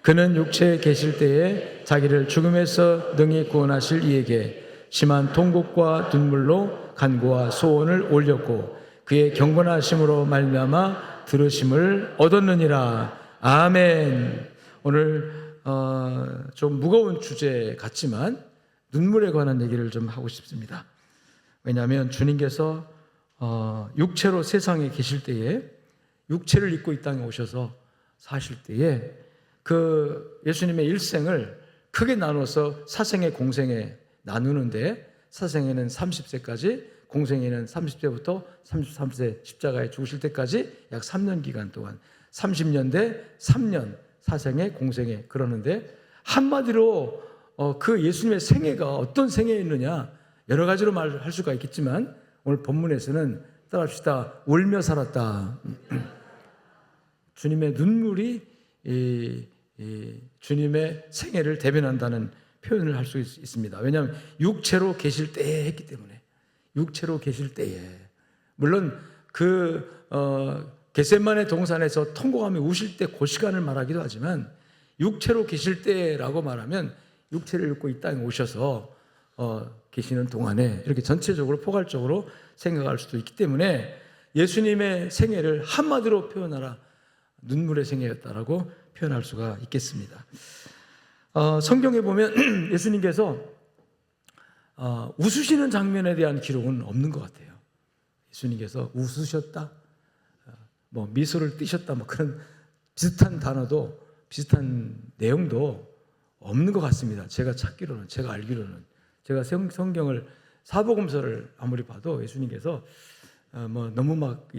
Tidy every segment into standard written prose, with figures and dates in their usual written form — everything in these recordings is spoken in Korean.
그는 육체에 계실 때에 자기를 죽음에서 능히 구원하실 이에게 심한 통곡과 눈물로 간구와 소원을 올렸고 그의 경건하심으로 말미암아 들으심을 얻었느니라. 아멘. 오늘 좀 무거운 주제 같지만 눈물에 관한 얘기를 좀 하고 싶습니다. 왜냐하면 주님께서 육체로 세상에 계실 때에 육체를 입고 이 땅에 오셔서 사실 때에 그 예수님의 일생을 크게 나눠서 사생애 공생애 나누는데, 사생애는 30세까지, 공생애는 30세부터 33세 십자가에 죽으실 때까지 약 3년 기간 동안 30년 대 3년 사생애 공생애 그러는데, 한마디로 그 예수님의 생애가 어떤 생애였느냐 여러 가지로 말할 수가 있겠지만 오늘 본문에서는 따라합시다. 울며 살았다. 주님의 눈물이 주님의 생애를 대변한다는 표현을 할 수 있습니다. 왜냐하면 육체로 계실 때에 했기 때문에. 육체로 계실 때에. 물론 겟세마네 동산에서 통곡하며 우실 때 그 시간을 말하기도 하지만, 육체로 계실 때라고 말하면 육체를 입고 이 땅에 오셔서 계시는 동안에 이렇게 전체적으로 포괄적으로 생각할 수도 있기 때문에 예수님의 생애를 한마디로 표현하라, 눈물의 생애였다라고 표현할 수가 있겠습니다. 성경에 보면 예수님께서 웃으시는 장면에 대한 기록은 없는 것 같아요. 예수님께서 웃으셨다, 뭐 미소를 띠셨다, 뭐 그런 비슷한 단어도, 비슷한 내용도 없는 것 같습니다. 제가 찾기로는, 제가 알기로는. 제가 성경을, 사복음서를 아무리 봐도 예수님께서 뭐 너무 막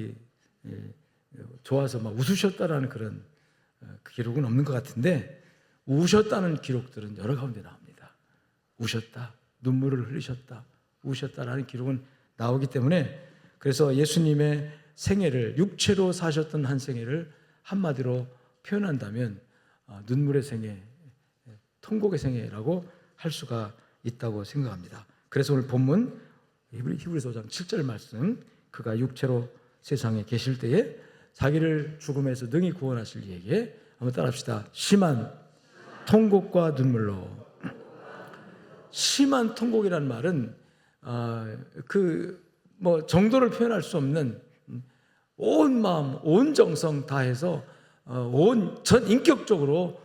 좋아서 막 웃으셨다라는 그런 기록은 없는 것 같은데, 우셨다는 기록들은 여러 가운데 나옵니다. 우셨다, 눈물을 흘리셨다, 우셨다라는 기록은 나오기 때문에, 그래서 예수님의 생애를, 육체로 사셨던 한 생애를 한마디로 표현한다면 눈물의 생애, 통곡의 생애라고 할 수가 있다고 생각합니다. 그래서 오늘 본문 히브리서 5장 7절 말씀, 그가 육체로 세상에 계실 때에 자기를 죽음에서 능히 구원하실 이에게, 한번 따라합시다. 심한 통곡과 눈물로. 심한 통곡이라는 말은 뭐 정도를 표현할 수 없는 온 마음, 온 정성 다해서 전 인격적으로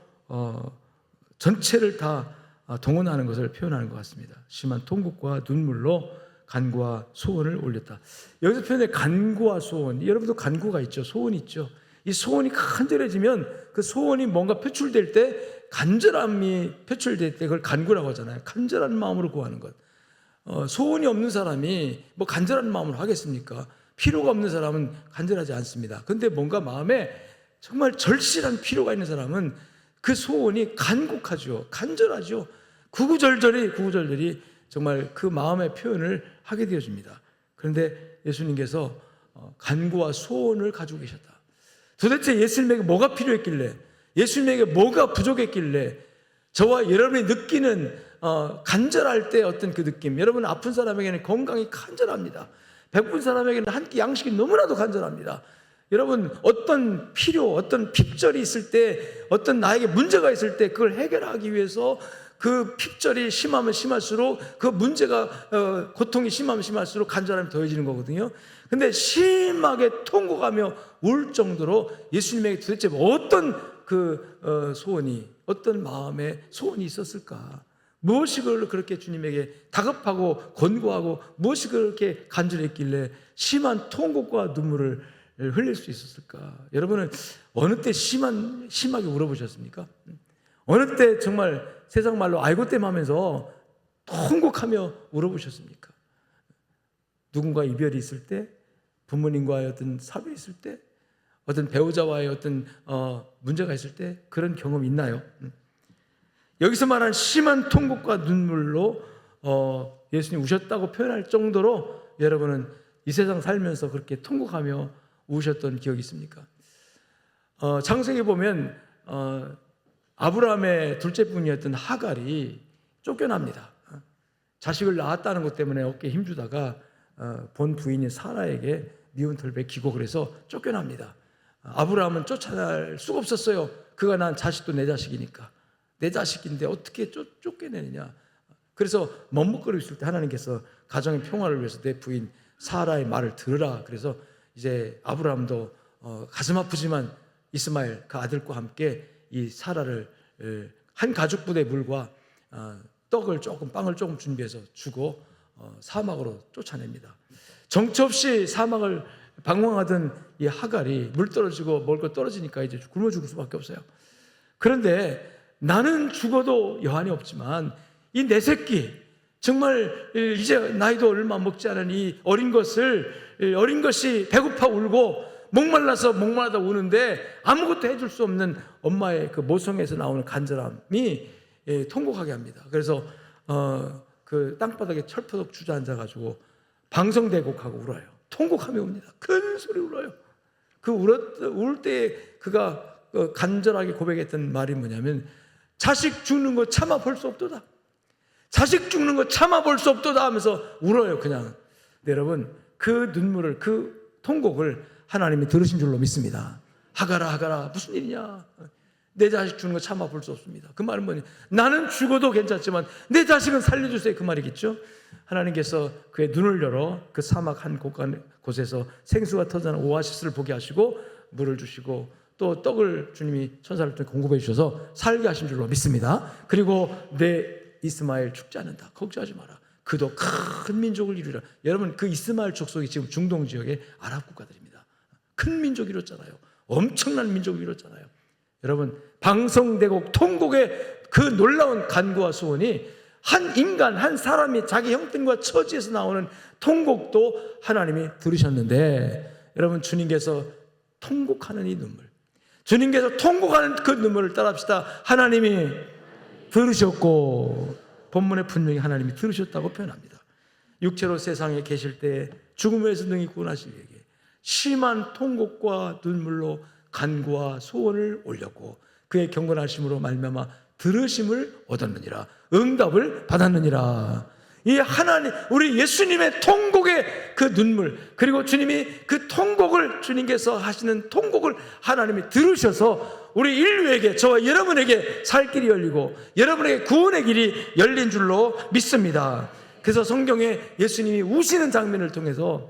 전체를 다 동원하는 것을 표현하는 것 같습니다. 심한 통곡과 눈물로 간구와 소원을 올렸다. 여기서 표현된 간구와 소원, 여러분도 간구가 있죠, 소원이 있죠. 이 소원이 간절해지면 그 소원이 뭔가 표출될 때, 간절함이 표출될 때 그걸 간구라고 하잖아요. 간절한 마음으로 구하는 것. 소원이 없는 사람이 뭐 간절한 마음으로 하겠습니까? 필요가 없는 사람은 간절하지 않습니다. 근데 뭔가 마음에 정말 절실한 필요가 있는 사람은 그 소원이 간곡하죠. 간절하죠. 구구절절히 정말 그 마음의 표현을 하게 되어집니다. 그런데 예수님께서 간구와 소원을 가지고 계셨다. 도대체 예수님에게 뭐가 필요했길래, 예수님에게 뭐가 부족했길래 저와 여러분이 느끼는 간절할 때 어떤 그 느낌, 여러분 아픈 사람에게는 건강이 간절합니다. 배고픈 사람에게는 한 끼 양식이 너무나도 간절합니다. 여러분 어떤 필요, 어떤 핍절이 있을 때, 어떤 나에게 문제가 있을 때 그걸 해결하기 위해서 그 핍절이 심하면 심할수록, 그 문제가 고통이 심하면 심할수록 간절함이 더해지는 거거든요. 근데 심하게 통곡하며 울 정도로 예수님에게 도대체 어떤 소원이, 어떤 마음의 소원이 있었을까? 무엇이 그렇게 주님에게 다급하고 권고하고, 무엇이 그렇게 간절했길래 심한 통곡과 눈물을 흘릴 수 있었을까? 여러분은 어느 때 심하게 울어보셨습니까? 어느 때 정말 세상 말로 아이고땜 하면서 통곡하며 울어보셨습니까? 누군가 이별이 있을 때, 부모님과의 어떤 사별이 있을 때, 어떤 배우자와의 어떤 문제가 있을 때 그런 경험 있나요? 여기서 말한 심한 통곡과 눈물로 예수님 우셨다고 표현할 정도로 여러분은 이 세상 살면서 그렇게 통곡하며 우셨던 기억이 있습니까? 창세기 보면 아브라함의 둘째분이었던 하갈이 쫓겨납니다. 자식을 낳았다는 것 때문에 어깨에 힘주다가 본 부인인 사라에게 미운 털 베기고 그래서 쫓겨납니다. 아브라함은 쫓아낼 수가 없었어요. 그가 난 자식도 내 자식이니까. 내 자식인데 어떻게 쫓겨내느냐. 그래서 머뭇거리고 있을 때 하나님께서 가정의 평화를 위해서 내 부인 사라의 말을 들으라. 그래서 이제 아브라함도 가슴 아프지만 이스마엘 그 아들과 함께 이 사라를 한 가죽 부대의 물과 빵을 조금 준비해서 주고 사막으로 쫓아냅니다. 정처 없이 사막을 방황하던 이 하갈이 물 떨어지고 먹을 거 떨어지니까 이제 굶어 죽을 수밖에 없어요. 그런데 나는 죽어도 여한이 없지만 이 내 새끼 정말 이제 나이도 얼마 먹지 않은 이 어린 것이 배고파 울고 목말라다 우는데 아무것도 해줄 수 없는 엄마의 그 모성에서 나오는 간절함이 통곡하게 합니다. 그래서 그 땅바닥에 철퍼덕 주저앉아가지고 방성대곡하고 울어요. 통곡하며 웁니다. 큰 소리 울어요. 그 울 때 그가 간절하게 고백했던 말이 뭐냐면 자식 죽는 거 참아 볼 수 없도다. 자식 죽는 거 참아 볼 수 없도다 하면서 울어요. 그냥. 네, 여러분 그 눈물을 그 통곡을 하나님이 들으신 줄로 믿습니다. 하가라 무슨 일이냐. 내 자식 죽는 거 참아 볼 수 없습니다. 그 말은 뭐냐. 나는 죽어도 괜찮지만 내 자식은 살려주세요. 그 말이겠죠. 하나님께서 그의 눈을 열어 그 사막 한 곳에서 생수가 터지는 오아시스를 보게 하시고 물을 주시고 또 떡을 주님이 천사를 통해 공급해 주셔서 살게 하신 줄로 믿습니다. 그리고 내 이스마엘 죽지 않는다. 걱정하지 마라. 그도 큰 민족을 이루리라. 여러분 그 이스마엘 족속이 지금 중동 지역의 아랍 국가들입니다. 큰 민족이 이뤘잖아요. 엄청난 민족이 이뤘잖아요. 여러분 방성대곡 통곡의 그 놀라운 간구와 소원이 한 인간 한 사람이 자기 형편과 처지에서 나오는 통곡도 하나님이 들으셨는데 여러분 주님께서 통곡하는 이 눈물, 주님께서 통곡하는 그 눈물을 따라합시다. 하나님이 들으셨고 본문에 분명히 하나님이 들으셨다고 표현합니다. 육체로 세상에 계실 때 죽음에서 능히 구원하실 이에게 심한 통곡과 눈물로 간구와 소원을 올렸고 그의 경건하심으로 말미암아 들으심을 얻었느니라. 응답을 받았느니라. 이 하나님 우리 예수님의 통곡의 그 눈물 그리고 주님이 그 통곡을 주님께서 하시는 통곡을 하나님이 들으셔서 우리 인류에게 저와 여러분에게 살 길이 열리고 여러분에게 구원의 길이 열린 줄로 믿습니다. 그래서 성경에 예수님이 우시는 장면을 통해서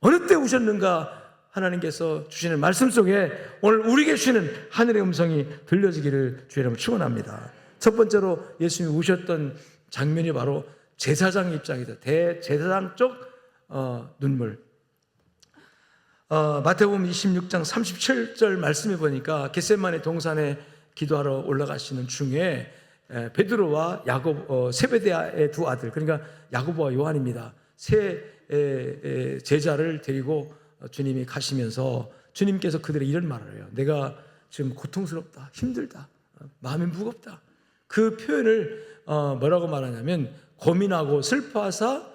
어느 때 우셨는가 하나님께서 주시는 말씀 속에 오늘 우리에게 주시는 하늘의 음성이 들려지기를 주의 이름으로 축원합니다. 첫 번째로 예수님이 우셨던 장면이 바로 제사장 입장이다. 대제사장 쪽 눈물. 마태복음 26장 37절 말씀해 보니까 겟세마네 동산에 기도하러 올라가시는 중에 베드로와 야곱 세베대의 두 아들 그러니까 야고보와 요한입니다. 세 제자를 데리고 주님이 가시면서 주님께서 그들에게 이런 말을 해요. 내가 지금 고통스럽다, 힘들다, 마음이 무겁다. 그 표현을 뭐라고 말하냐면 고민하고 슬퍼하사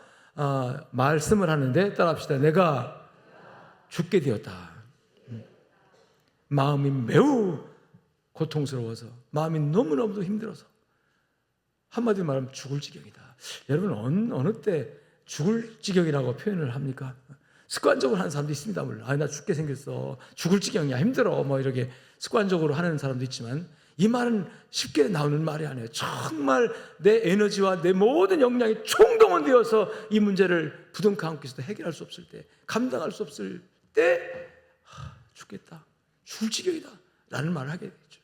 말씀을 하는데 따라합시다. 내가 죽게 되었다. 마음이 매우 고통스러워서 마음이 너무너무 힘들어서 한마디로 말하면 죽을 지경이다. 여러분 어느 때 죽을 지경이라고 표현을 합니까? 습관적으로 하는 사람도 있습니다. 물론 나 죽게 생겼어, 죽을 지경이야, 힘들어 뭐 이렇게 습관적으로 하는 사람도 있지만 이 말은 쉽게 나오는 말이 아니에요. 정말 내 에너지와 내 모든 역량이 총동원되어서 이 문제를 부둥켜 안고 있어도 해결할 수 없을 때, 감당할 수 없을 때 죽겠다, 죽을 지경이다 라는 말을 하게 되죠.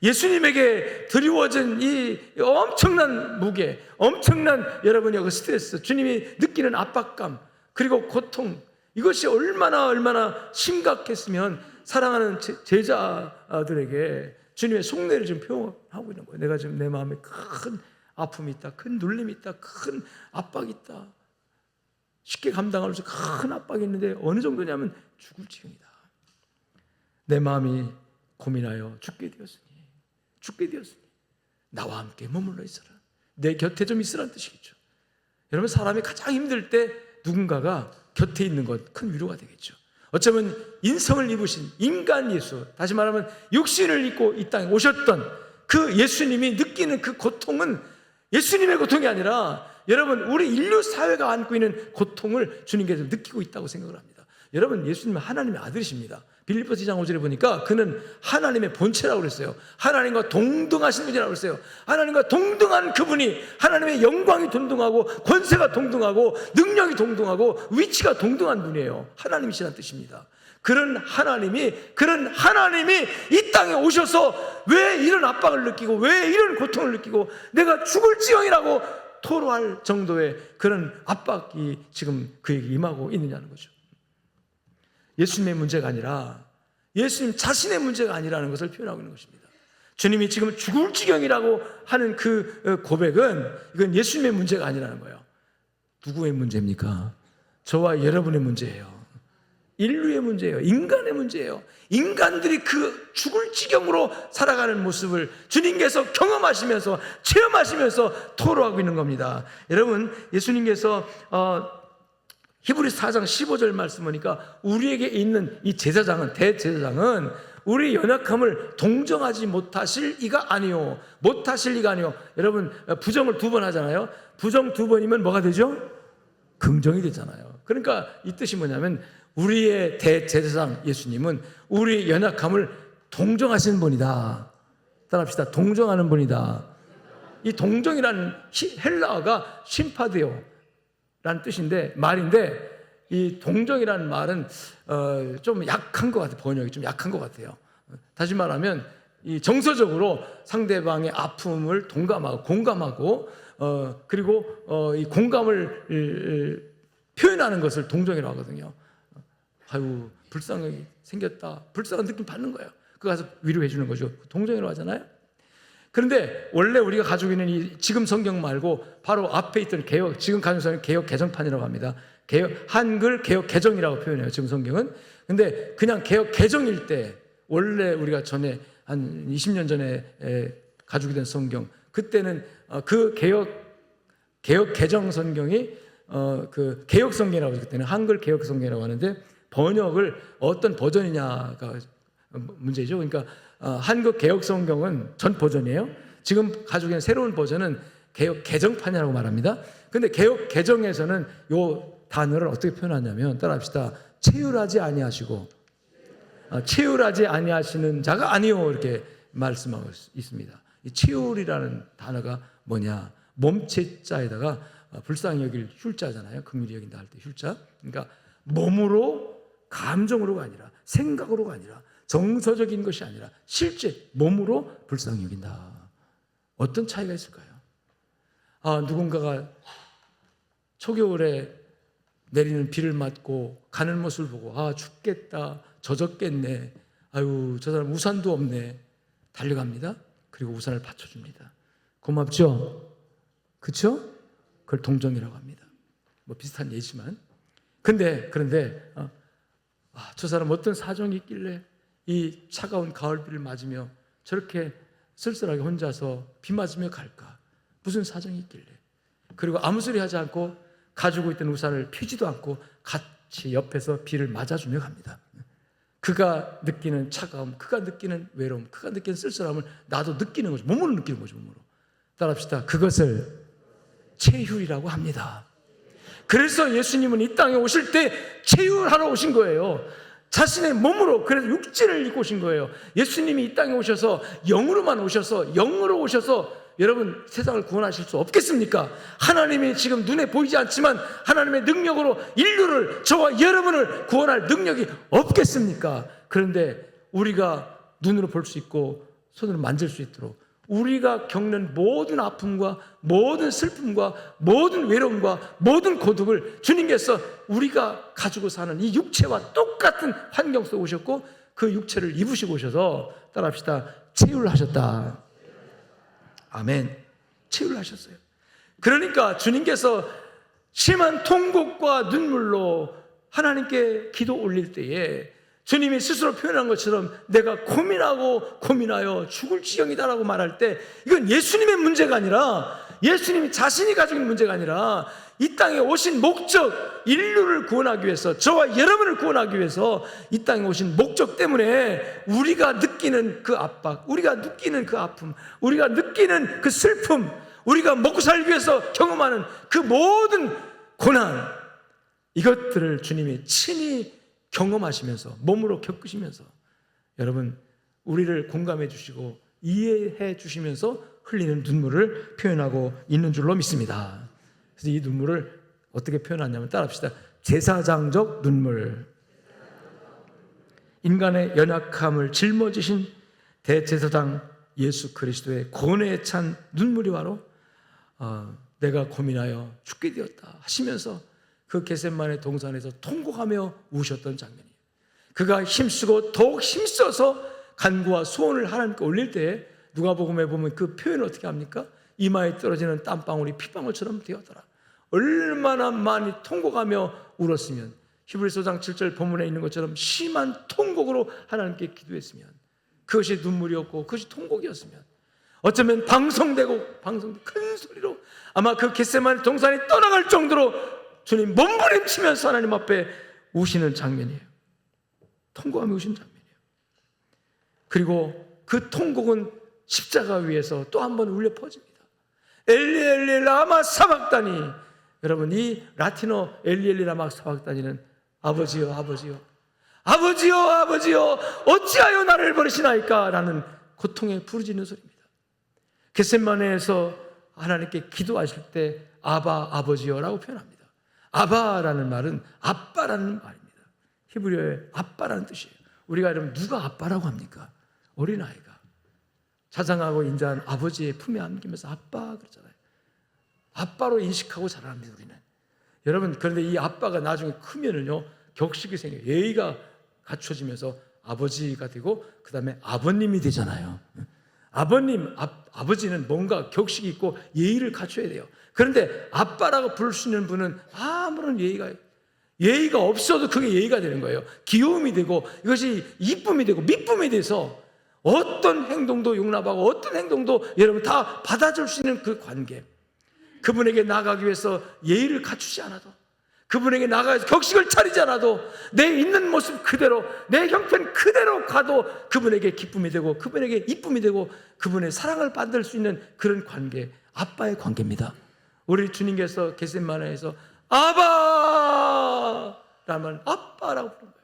예수님에게 드리워진 이 엄청난 무게, 엄청난 여러분의 그 스트레스, 주님이 느끼는 압박감 그리고 고통, 이것이 얼마나 심각했으면 사랑하는 제자들에게 주님의 속내를 지금 표현하고 있는 거예요. 내가 지금 내 마음에 큰 아픔이 있다, 큰 눌림이 있다, 큰 압박이 있다, 쉽게 감당할 수 없는 큰 압박이 있는데 어느 정도냐면 죽을 지경이다. 내 마음이 고민하여 죽게 되었으니 나와 함께 머물러 있어라. 내 곁에 좀 있으라는 뜻이겠죠. 여러분 사람이 가장 힘들 때 누군가가 곁에 있는 것 큰 위로가 되겠죠. 어쩌면 인성을 입으신 인간 예수, 다시 말하면 육신을 입고 이 땅에 오셨던 그 예수님이 느끼는 그 고통은 예수님의 고통이 아니라 여러분 우리 인류 사회가 안고 있는 고통을 주님께서 느끼고 있다고 생각을 합니다. 여러분, 예수님은 하나님의 아들이십니다. 빌립보서 2장 5절에 보니까 그는 하나님의 본체라고 그랬어요. 하나님과 동등하신 분이라고 그랬어요. 하나님과 동등한 그분이, 하나님의 영광이 동등하고 권세가 동등하고 능력이 동등하고 위치가 동등한 분이에요. 하나님이시라는 뜻입니다. 그런 하나님이 이 땅에 오셔서 왜 이런 압박을 느끼고 왜 이런 고통을 느끼고 내가 죽을지언이라고 토로할 정도의 그런 압박이 지금 그에게 임하고 있느냐는 거죠. 예수님의 문제가 아니라 예수님 자신의 문제가 아니라는 것을 표현하고 있는 것입니다. 주님이 지금 죽을 지경이라고 하는 그 고백은 이건 예수님의 문제가 아니라는 거예요. 누구의 문제입니까? 저와 여러분의 문제예요. 인류의 문제예요. 인간의 문제예요. 인간들이 그 죽을 지경으로 살아가는 모습을 주님께서 경험하시면서 체험하시면서 토로하고 있는 겁니다. 여러분, 예수님께서 히브리서 4장 15절 말씀 보니까 우리에게 있는 이 제사장은, 대제사장은 우리 연약함을 동정하지 못하실 이가 아니요. 못하실 이가 아니요. 여러분, 부정을 2번 하잖아요. 부정 2번이면 뭐가 되죠? 긍정이 되잖아요. 그러니까 이 뜻이 뭐냐면 우리의 대제사장 예수님은 우리의 연약함을 동정하시는 분이다. 따라합시다. 동정하는 분이다. 이 동정이라는 헬라어가 심파데오 라는 뜻인데, 말인데, 이 동정이라는 말은 좀 약한 것 같아요. 번역이 좀 약한 것 같아요. 다시 말하면 이 정서적으로 상대방의 아픔을 동감하고 공감하고 그리고 이 공감을 표현하는 것을 동정이라고 하거든요. 아유, 불쌍하게 생겼다, 불쌍한 느낌 받는 거예요. 그거 가서 위로해 주는 거죠. 동정이라고 하잖아요. 그런데 원래 우리가 가지고 있는 이 지금 성경 말고 바로 앞에 있던 개혁, 지금 가지고 있는 개혁 개정판이라고 합니다. 한글 개혁 개정이라고 표현해요, 지금 성경은. 근데 그냥 개혁 개정일 때, 원래 우리가 전에 한 20년 전에 가지고 된 성경, 그때는 그 개혁 개정 성경이 그 개혁 성경이라고, 그때는 한글 개혁 성경이라고 하는데, 번역을 어떤 버전이냐가 문제죠. 그러니까 한국 개혁 성경은 전 버전이에요. 지금 가지고 있는 새로운 버전은 개혁 개정판이라고 말합니다. 근데 개혁 개정에서는 요 단어를 어떻게 표현하냐면, 따라합시다. 체휼하지 아니하시고 체휼하지 아니하시는 자가 아니요, 이렇게 말씀하고 있습니다. 이 체휼이라는 단어가 뭐냐? 몸체자에다가 불쌍히 여길 휼자잖아요. 긍휼히 여긴다 할 때 휼자. 그러니까 몸으로, 감정으로가 아니라, 생각으로가 아니라, 정서적인 것이 아니라 실제 몸으로 불쌍히 여긴다. 어떤 차이가 있을까요? 누군가가 초겨울에 내리는 비를 맞고 가는 모습을 보고 춥겠다, 젖었겠네, 아유 저 사람 우산도 없네, 달려갑니다. 그리고 우산을 받쳐줍니다. 고맙죠? 그렇죠? 그걸 동정이라고 합니다. 뭐 비슷한 예지만, 그런데 저 사람 어떤 사정이 있길래 이 차가운 가을비를 맞으며 저렇게 쓸쓸하게 혼자서 비 맞으며 갈까? 무슨 사정이 있길래? 그리고 아무 소리 하지 않고 가지고 있던 우산을 펴지도 않고 같이 옆에서 비를 맞아주며 갑니다. 그가 느끼는 차가움, 그가 느끼는 외로움, 그가 느끼는 쓸쓸함을 나도 느끼는 거죠. 몸으로 느끼는 거죠. 몸으로. 따라합시다. 그것을 체휼이라고 합니다. 그래서 예수님은 이 땅에 오실 때 체휼하러 오신 거예요. 자신의 몸으로, 그래서 육체를 입고 오신 거예요. 예수님이 이 땅에 오셔서 영으로만 오셔서, 영으로 오셔서 여러분 세상을 구원하실 수 없겠습니까? 하나님이 지금 눈에 보이지 않지만 하나님의 능력으로 인류를, 저와 여러분을 구원할 능력이 없겠습니까? 그런데 우리가 눈으로 볼 수 있고 손으로 만질 수 있도록 우리가 겪는 모든 아픔과 모든 슬픔과 모든 외로움과 모든 고독을 주님께서 우리가 가지고 사는 이 육체와 똑같은 환경 속에 오셨고 그 육체를 입으시고 오셔서, 따라합시다, 체휼하셨다. 아멘. 체휼하셨어요. 그러니까 주님께서 심한 통곡과 눈물로 하나님께 기도 올릴 때에 주님이 스스로 표현한 것처럼 내가 고민하여 죽을 지경이다라고 말할 때, 이건 예수님의 문제가 아니라, 예수님이 자신이 가지고 있는 문제가 아니라 이 땅에 오신 목적, 인류를 구원하기 위해서, 저와 여러분을 구원하기 위해서 이 땅에 오신 목적 때문에 우리가 느끼는 그 압박, 우리가 느끼는 그 아픔, 우리가 느끼는 그 슬픔, 우리가 먹고 살기 위해서 경험하는 그 모든 고난, 이것들을 주님이 친히 경험하시면서 몸으로 겪으시면서 여러분 우리를 공감해 주시고 이해해 주시면서 흘리는 눈물을 표현하고 있는 줄로 믿습니다. 그래서 이 눈물을 어떻게 표현하냐면 따라합시다. 제사장적 눈물. 인간의 연약함을 짊어지신 대제사장 예수 그리스도의 고뇌에 찬 눈물이 바로 내가 고민하여 죽게 되었다 하시면서 그 겟세마네 동산에서 통곡하며 우셨던 장면이에요. 그가 힘쓰고 더욱 힘써서 간구와 소원을 하나님께 올릴 때 누가복음에 보면 그 표현을 어떻게 합니까? 이마에 떨어지는 땀방울이 피방울처럼 되었더라. 얼마나 많이 통곡하며 울었으면, 히브리서 5장 7절 본문에 있는 것처럼 심한 통곡으로 하나님께 기도했으면, 그것이 눈물이었고 그것이 통곡이었으면, 어쩌면 방송되고 큰 소리로 아마 그 겟세마네 동산에 떠나갈 정도로 주님 몸부림치면서 하나님 앞에 우시는 장면이에요. 통곡하며 우시는 장면이에요. 그리고 그 통곡은 십자가 위에서 또 한 번 울려 퍼집니다. 엘리 엘리 라마 사박다니. 여러분, 이 라틴어 엘리 엘리 라마 사박다니는 아버지여 아버지여 아버지여 아버지여 어찌하여 나를 버리시나이까 라는 고통에 부르짖는 소리입니다. 겟세마네에서 하나님께 기도하실 때 아바 아버지여라고 표현합니다. 아바라는 말은 아빠라는 말입니다. 히브리어의 아빠라는 뜻이에요. 우리가 여러분 누가 아빠라고 합니까? 어린아이가 자상하고 인자한 아버지의 품에 안기면서 아빠 그러잖아요. 아빠로 인식하고 자랍니다, 우리는. 여러분, 그런데 이 아빠가 나중에 크면은요, 격식이 생겨요. 예의가 갖춰지면서 아버지가 되고, 그 다음에 아버님이 되잖아요. 아버지는 뭔가 격식이 있고 예의를 갖춰야 돼요. 그런데 아빠라고 부를 수 있는 분은 아무런 예의가 없어도 그게 예의가 되는 거예요. 귀여움이 되고, 이것이 이쁨이 되고 미쁨이 돼서 어떤 행동도 용납하고 어떤 행동도 여러분 다 받아줄 수 있는 그 관계. 그분에게 나아가기 위해서 예의를 갖추지 않아도, 그분에게 나아가서 격식을 차리지 않아도 내 있는 모습 그대로, 내 형편 그대로 가도 그분에게 기쁨이 되고 그분에게 이쁨이 되고 그분의 사랑을 받을 수 있는 그런 관계, 아빠의 관계입니다. 우리 주님께서 겟세마네에서 아바! 라면 아빠라고 부른 거예요.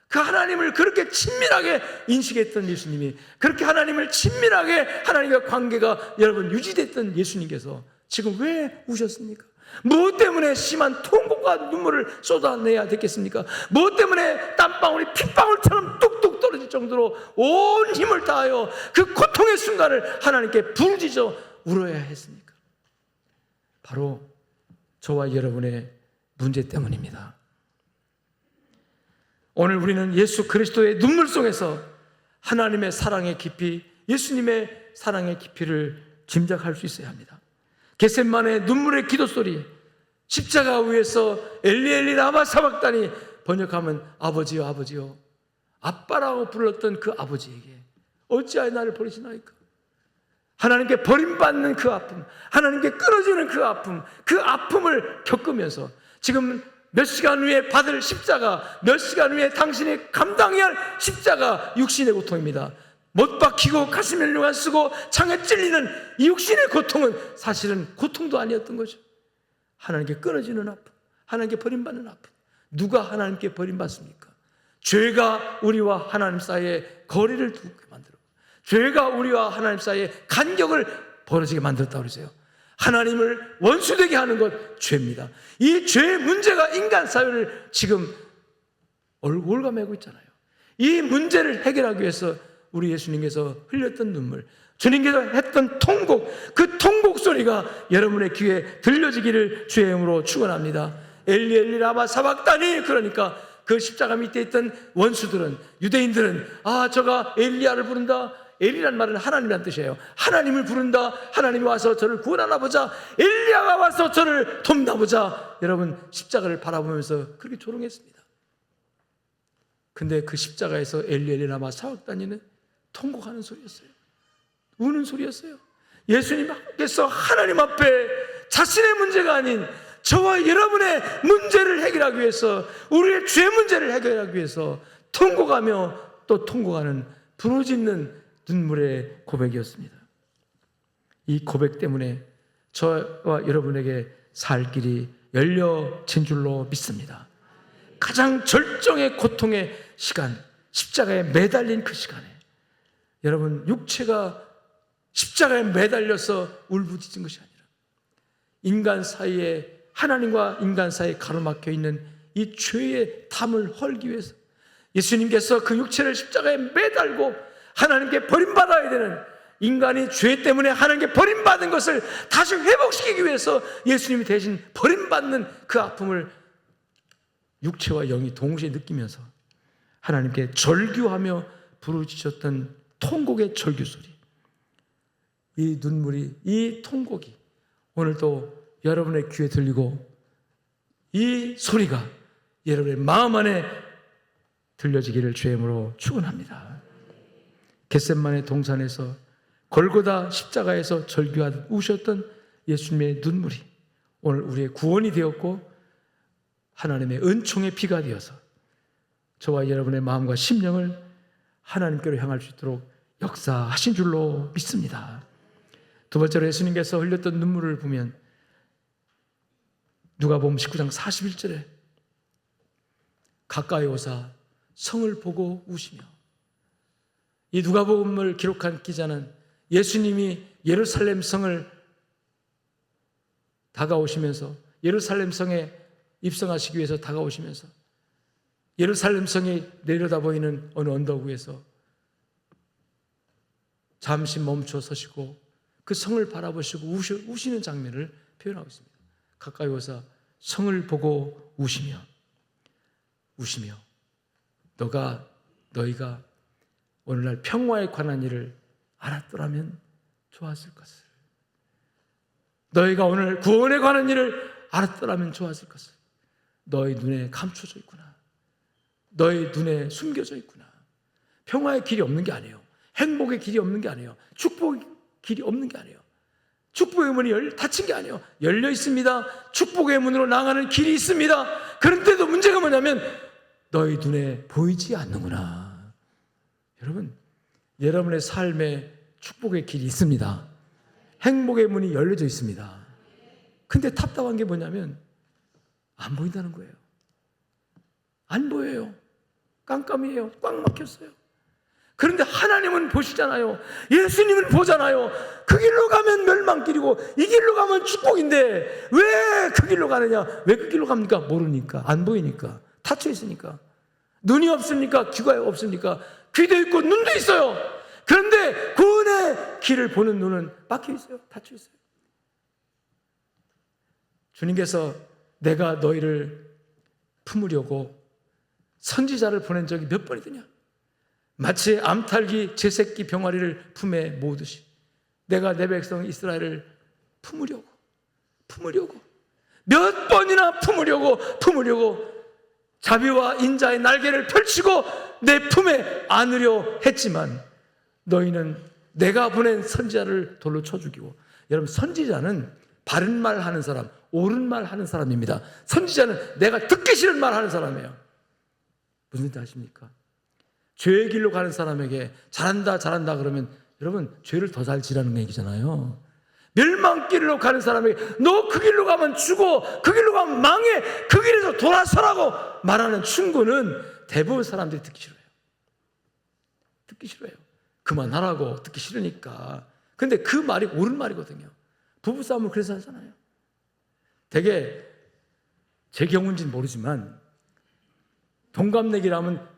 그 하나님을 그렇게 친밀하게 인식했던 예수님이, 그렇게 하나님을 친밀하게 하나님과 관계가 여러분 유지됐던 예수님께서 지금 왜 우셨습니까? 무엇 때문에 심한 통곡과 눈물을 쏟아내야 됐겠습니까? 무엇 때문에 땀방울이 핏방울처럼 뚝뚝 떨어질 정도로 온 힘을 다하여 그 고통의 순간을 하나님께 부르짖어 울어야 했습니까? 바로 저와 여러분의 문제 때문입니다. 오늘 우리는 예수 그리스도의 눈물 속에서 하나님의 사랑의 깊이, 예수님의 사랑의 깊이를 짐작할 수 있어야 합니다. 겟세마네 눈물의 기도 소리, 십자가 위에서 엘리 엘리 라마 사박다니, 번역하면 아버지요 아버지요, 아빠라고 불렀던 그 아버지에게 어찌하여 나를 버리시나이까? 하나님께 버림받는 그 아픔, 하나님께 끊어지는 그 아픔, 그 아픔을 겪으면서 지금 몇 시간 후에 받을 십자가, 몇 시간 후에 당신이 감당해야 할 십자가, 육신의 고통입니다. 못 박히고 가슴에 흉안 쓰고 창에 찔리는 이 육신의 고통은 사실은 고통도 아니었던 거죠. 하나님께 끊어지는 아픔, 하나님께 버림받는 아픔. 누가 하나님께 버림받습니까? 죄가 우리와 하나님 사이에 거리를 두게 만들고, 죄가 우리와 하나님 사이에 간격을 벌어지게 만들었다고 그러세요. 하나님을 원수되게 하는 것, 죄입니다. 이 죄의 문제가 인간 사회를 지금 올가매고 있잖아요. 이 문제를 해결하기 위해서 우리 예수님께서 흘렸던 눈물, 주님께서 했던 통곡, 그 통곡 소리가 여러분의 귀에 들려지기를 주의 이름으로 축원합니다. 엘리 엘리 라마 사박다니. 그러니까 그 십자가 밑에 있던 원수들은, 유대인들은 저가 엘리야를 부른다. 엘리란 말은 하나님이란 뜻이에요. 하나님을 부른다. 하나님이 와서 저를 구원하나 보자. 엘리야가 와서 저를 돕나 보자. 여러분, 십자가를 바라보면서 그렇게 조롱했습니다. 근데 그 십자가에서 엘리 엘리 라마 사박다니는 통곡하는 소리였어요. 우는 소리였어요. 예수님께서 하나님 앞에 자신의 문제가 아닌 저와 여러분의 문제를 해결하기 위해서, 우리의 죄 문제를 해결하기 위해서 통곡하며 또 통곡하는 부르짖는 눈물의 고백이었습니다. 이 고백 때문에 저와 여러분에게 살 길이 열려진 줄로 믿습니다. 가장 절정의 고통의 시간, 십자가에 매달린 그 시간에 여러분, 육체가 십자가에 매달려서 울부짖은 것이 아니라 인간 사이에, 하나님과 인간 사이에 가로막혀 있는 이 죄의 담을 헐기 위해서 예수님께서 그 육체를 십자가에 매달고 하나님께 버림받아야 되는, 인간이 죄 때문에 하나님께 버림받은 것을 다시 회복시키기 위해서 예수님이 대신 버림받는 그 아픔을 육체와 영이 동시에 느끼면서 하나님께 절규하며 부르짖었던 통곡의 절규 소리, 이 눈물이, 이 통곡이 오늘도 여러분의 귀에 들리고 이 소리가 여러분의 마음 안에 들려지기를 주의 이름으로 축원합니다. 겟셋마네 동산에서, 골고다 십자가에서 절규하듯 우셨던 예수님의 눈물이 오늘 우리의 구원이 되었고 하나님의 은총의 피가 되어서 저와 여러분의 마음과 심령을 하나님께로 향할 수 있도록 역사하신 줄로 믿습니다. 두 번째로 예수님께서 흘렸던 눈물을 보면 누가복음 19장 41절에 가까이 오사 성을 보고 우시며, 이 누가복음을 기록한 기자는 예수님이 예루살렘 성을 다가오시면서, 예루살렘 성에 입성하시기 위해서 다가오시면서 예루살렘 성이 내려다 보이는 어느 언덕 위에서 잠시 멈춰 서시고 그 성을 바라보시고 우시는 장면을 표현하고 있습니다. 가까이 오사 성을 보고 우시며 너희가 오늘날 평화에 관한 일을 알았더라면 좋았을 것을, 너희가 오늘 구원에 관한 일을 알았더라면 좋았을 것을, 너희 눈에 감춰져 있구나, 너희 눈에 숨겨져 있구나. 평화의 길이 없는 게 아니에요. 행복의 길이 없는 게 아니에요. 축복의 길이 없는 게 아니에요. 축복의 문이 닫힌 게 아니에요. 열려 있습니다. 축복의 문으로 나가는 길이 있습니다. 그런데도 문제가 뭐냐면 너희 눈에 보이지 않는구나. 여러분, 여러분의 삶에 축복의 길이 있습니다. 행복의 문이 열려져 있습니다. 근데 답답한 게 뭐냐면 안 보인다는 거예요. 안 보여요. 깜깜이에요. 꽉 막혔어요. 그런데 하나님은 보시잖아요. 예수님은 보잖아요. 그 길로 가면 멸망길이고 이 길로 가면 축복인데 왜 그 길로 가느냐? 왜 그 길로 갑니까? 모르니까, 안 보이니까, 닫혀 있으니까. 눈이 없습니까? 귀가 없습니까? 귀도 있고 눈도 있어요. 그런데 구원의 길을 보는 눈은 막혀 있어요. 닫혀 있어요. 주님께서 내가 너희를 품으려고 선지자를 보낸 적이 몇 번이더냐? 마치 암탉이 제 새끼 병아리를 품에 모으듯이 내가 내 백성 이스라엘을 품으려고 몇 번이나 품으려고 자비와 인자의 날개를 펼치고 내 품에 안으려 했지만 너희는 내가 보낸 선지자를 돌로 쳐 죽이고. 여러분, 선지자는 바른 말 하는 사람, 옳은 말 하는 사람입니다. 선지자는 내가 듣기 싫은 말 하는 사람이에요. 무슨 뜻 아십니까? 죄의 길로 가는 사람에게 잘한다 그러면 여러분, 죄를 더 잘 지라는 얘기잖아요. 멸망길로 가는 사람에게 너 그 길로 가면 죽어, 그 길로 가면 망해, 그 길에서 돌아서라고 말하는 충고는 대부분 사람들이 듣기 싫어해요. 그만하라고, 듣기 싫으니까. 근데 그 말이 옳은 말이거든요. 부부싸움을 그래서 하잖아요. 되게 제 경우인지는 모르지만 동갑내기라면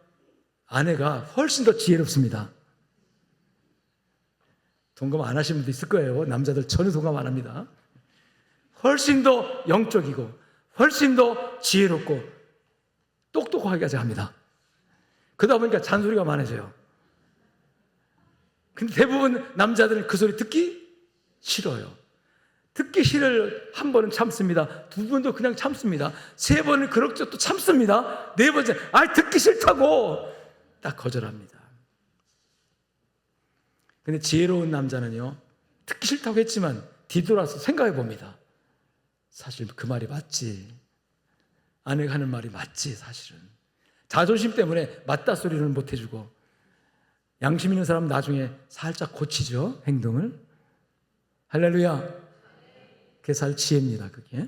아내가 훨씬 더 지혜롭습니다. 동감 안 하시는 분도 있을 거예요. 남자들 전혀 동감 안 합니다. 훨씬 더 영적이고 훨씬 더 지혜롭고 똑똑하게 합니다. 그러다 보니까 잔소리가 많아져요. 근데 대부분 남자들은 그 소리 듣기 싫어요. 듣기 싫을 한 번은 참습니다. 두 번도 그냥 참습니다. 세 번은 그럭저럭 또 참습니다. 네 번째, 듣기 싫다고 딱 거절합니다. 근데 지혜로운 남자는요, 듣기 싫다고 했지만 뒤돌아서 생각해 봅니다. 사실 그 말이 맞지. 아내가 하는 말이 맞지, 사실은. 자존심 때문에 맞다 소리를 못 해주고, 양심 있는 사람은 나중에 살짝 고치죠, 행동을. 할렐루야. 그게 살 지혜입니다, 그게.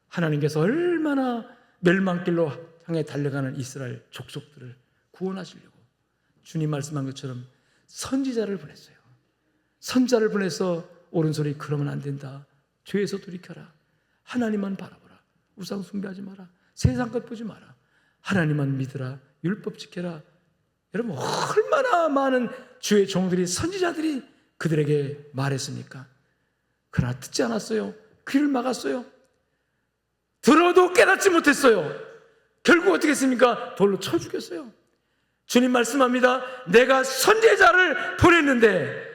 하나님께서 얼마나 멸망길로 향해 달려가는 이스라엘 족속들을 구원하시려고 주님 말씀한 것처럼 선지자를 보냈어요. 선지자를 보내서 옳은 소리 그러면 안 된다. 죄에서 돌이켜라. 하나님만 바라보라. 우상 숭배하지 마라. 세상 것 보지 마라. 하나님만 믿으라. 율법 지켜라. 여러분 얼마나 많은 주의 종들이 선지자들이 그들에게 말했습니까? 그러나 듣지 않았어요. 귀를 막았어요. 들어도 깨닫지 못했어요. 결국 어떻게 했습니까? 돌로 쳐 죽였어요. 주님 말씀합니다. 내가 선지자를 보냈는데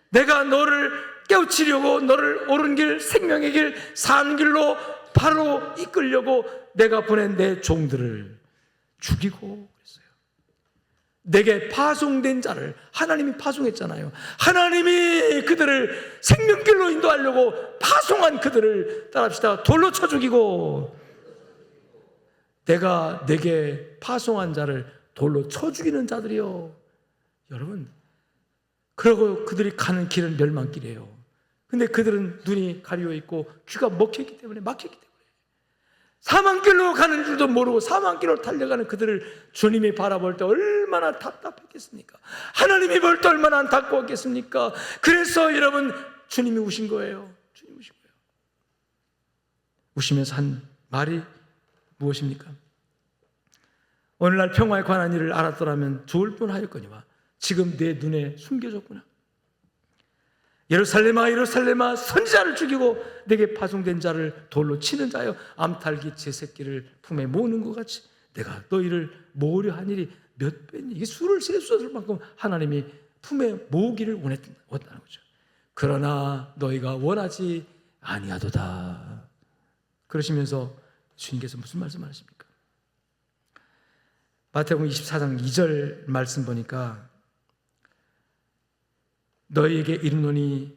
내가 너를 깨우치려고 너를 옳은 길, 생명의 길, 사는 길로 바로 이끌려고 내가 보낸 내 종들을 죽이고 그랬어요. 내게 파송된 자를 하나님이 파송했잖아요. 하나님이 그들을 생명길로 인도하려고 파송한 그들을 따라합시다. 돌로 쳐 죽이고 내가 내게 파송한 자를 돌로 쳐 죽이는 자들이요. 여러분 그러고 그들이 가는 길은 멸망길이에요. 근데 그들은 눈이 가리워 있고 귀가 막혔기 때문에 사망길로 가는 줄도 모르고 사망길로 달려가는 그들을 주님이 바라볼 때 얼마나 답답했겠습니까? 하나님이 볼 때 얼마나 안타까웠겠습니까? 그래서 여러분 주님이 우신 거예요. 주님이 우신 거예요. 우시면서 한 말이 무엇입니까? 오늘날 평화에 관한 일을 알았더라면 좋을 뻔하였거니와 지금 내 눈에 숨겨졌구나. 예루살렘아 예루살렘아 선지자를 죽이고 내게 파송된 자를 돌로 치는 자여 암탉이 제 새끼를 품에 모으는 것 같이 내가 너희를 모으려 한 일이 몇 배니. 이게 수를 셀 수 없을 만큼 하나님이 품에 모으기를 원했다는 거죠. 그러나 너희가 원하지 아니하도다. 그러시면서 주님께서 무슨 말씀하십니까? 마태복음 24장 2절 말씀 보니까 너희에게 이르노니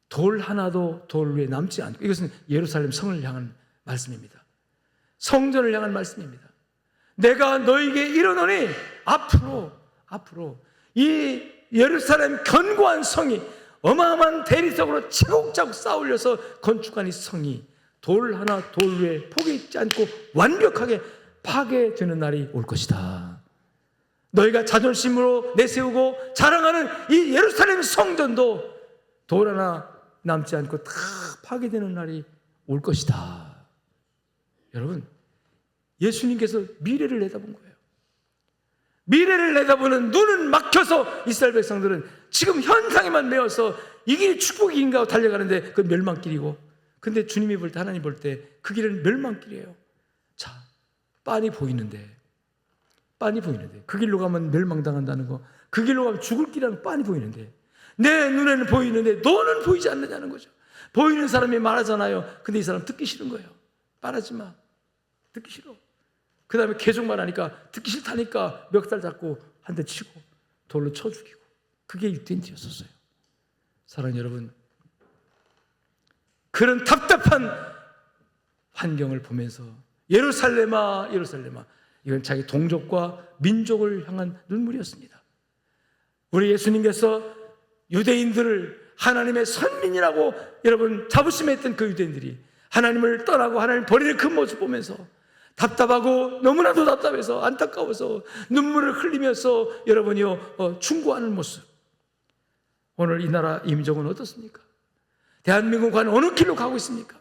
돌 하나도 돌 위에 남지 않고, 이것은 예루살렘 성을 향한 말씀입니다. 성전을 향한 말씀입니다. 내가 너희에게 이르노니 앞으로 이 예루살렘 견고한 성이 어마어마한 대리석으로 차곡차곡 쌓아올려서 건축한 이 성이 돌 하나 돌 위에 포기 있지 않고 완벽하게 파괴되는 날이 올 것이다. 너희가 자존심으로 내세우고 자랑하는 이 예루살렘 성전도 돌 하나 남지 않고 다 파괴되는 날이 올 것이다. 여러분, 예수님께서 미래를 내다본 거예요. 미래를 내다보는 눈은 막혀서 이스라엘 백성들은 지금 현상에만 매여서 이 길이 축복인가 하고 달려가는데 그건 멸망길이고, 근데 주님이 볼 때, 하나님 볼 때 그 길은 멸망길이에요. 자, 빤히 보이는데 그 길로 가면 멸망당한다는 거, 그 길로 가면 죽을 길이라는 빤히 보이는데 내 눈에는 보이는데 너는 보이지 않느냐는 거죠. 보이는 사람이 말하잖아요. 근데 이 사람 듣기 싫은 거예요. 말하지 마. 듣기 싫어. 그 다음에 계속 말하니까 듣기 싫다니까 멱살 잡고 한 대 치고 돌로 쳐 죽이고, 그게 유대인들이었어요. 사랑하는 여러분, 그런 답답한 환경을 보면서 예루살렘아 예루살렘아, 이건 자기 동족과 민족을 향한 눈물이었습니다. 우리 예수님께서 유대인들을 하나님의 선민이라고 여러분 자부심했던 그 유대인들이 하나님을 떠나고 하나님을 버리는 그 모습 보면서 답답하고 너무나도 답답해서 안타까워서 눈물을 흘리면서 여러분이요 충고하는 모습. 오늘 이 나라 민족은 어떻습니까? 대한민국은 어느 길로 가고 있습니까?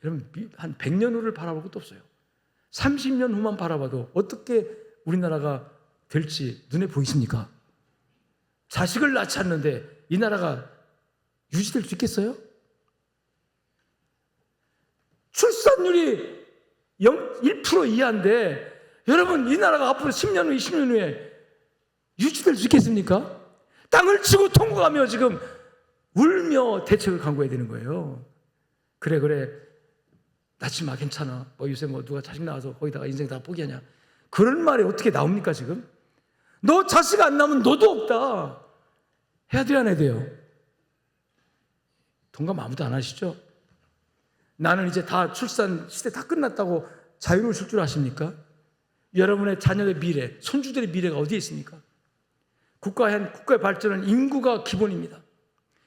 여러분, 한 100년 후를 바라볼 것도 없어요. 30년 후만 바라봐도 어떻게 우리나라가 될지 눈에 보이십니까? 자식을 낳지 않는데 이 나라가 유지될 수 있겠어요? 출산율이 1% 이하인데 여러분, 이 나라가 앞으로 10년 후, 20년 후에 유지될 수 있겠습니까? 땅을 치고 통과하며 지금 울며 대책을 강구해야 되는 거예요. 그래 낳지 마, 괜찮아. 요새 누가 자식 낳아서 거기다가 인생 다 포기하냐, 그런 말이 어떻게 나옵니까? 지금 너 자식 안 낳으면 너도 없다. 해야 돼요, 안 해야 돼요? 동감 아무도 안 하시죠? 나는 이제 다 출산 시대 다 끝났다고 자유로우실 줄 아십니까? 여러분의 자녀의 미래, 손주들의 미래가 어디에 있습니까? 국가의 발전은 인구가 기본입니다.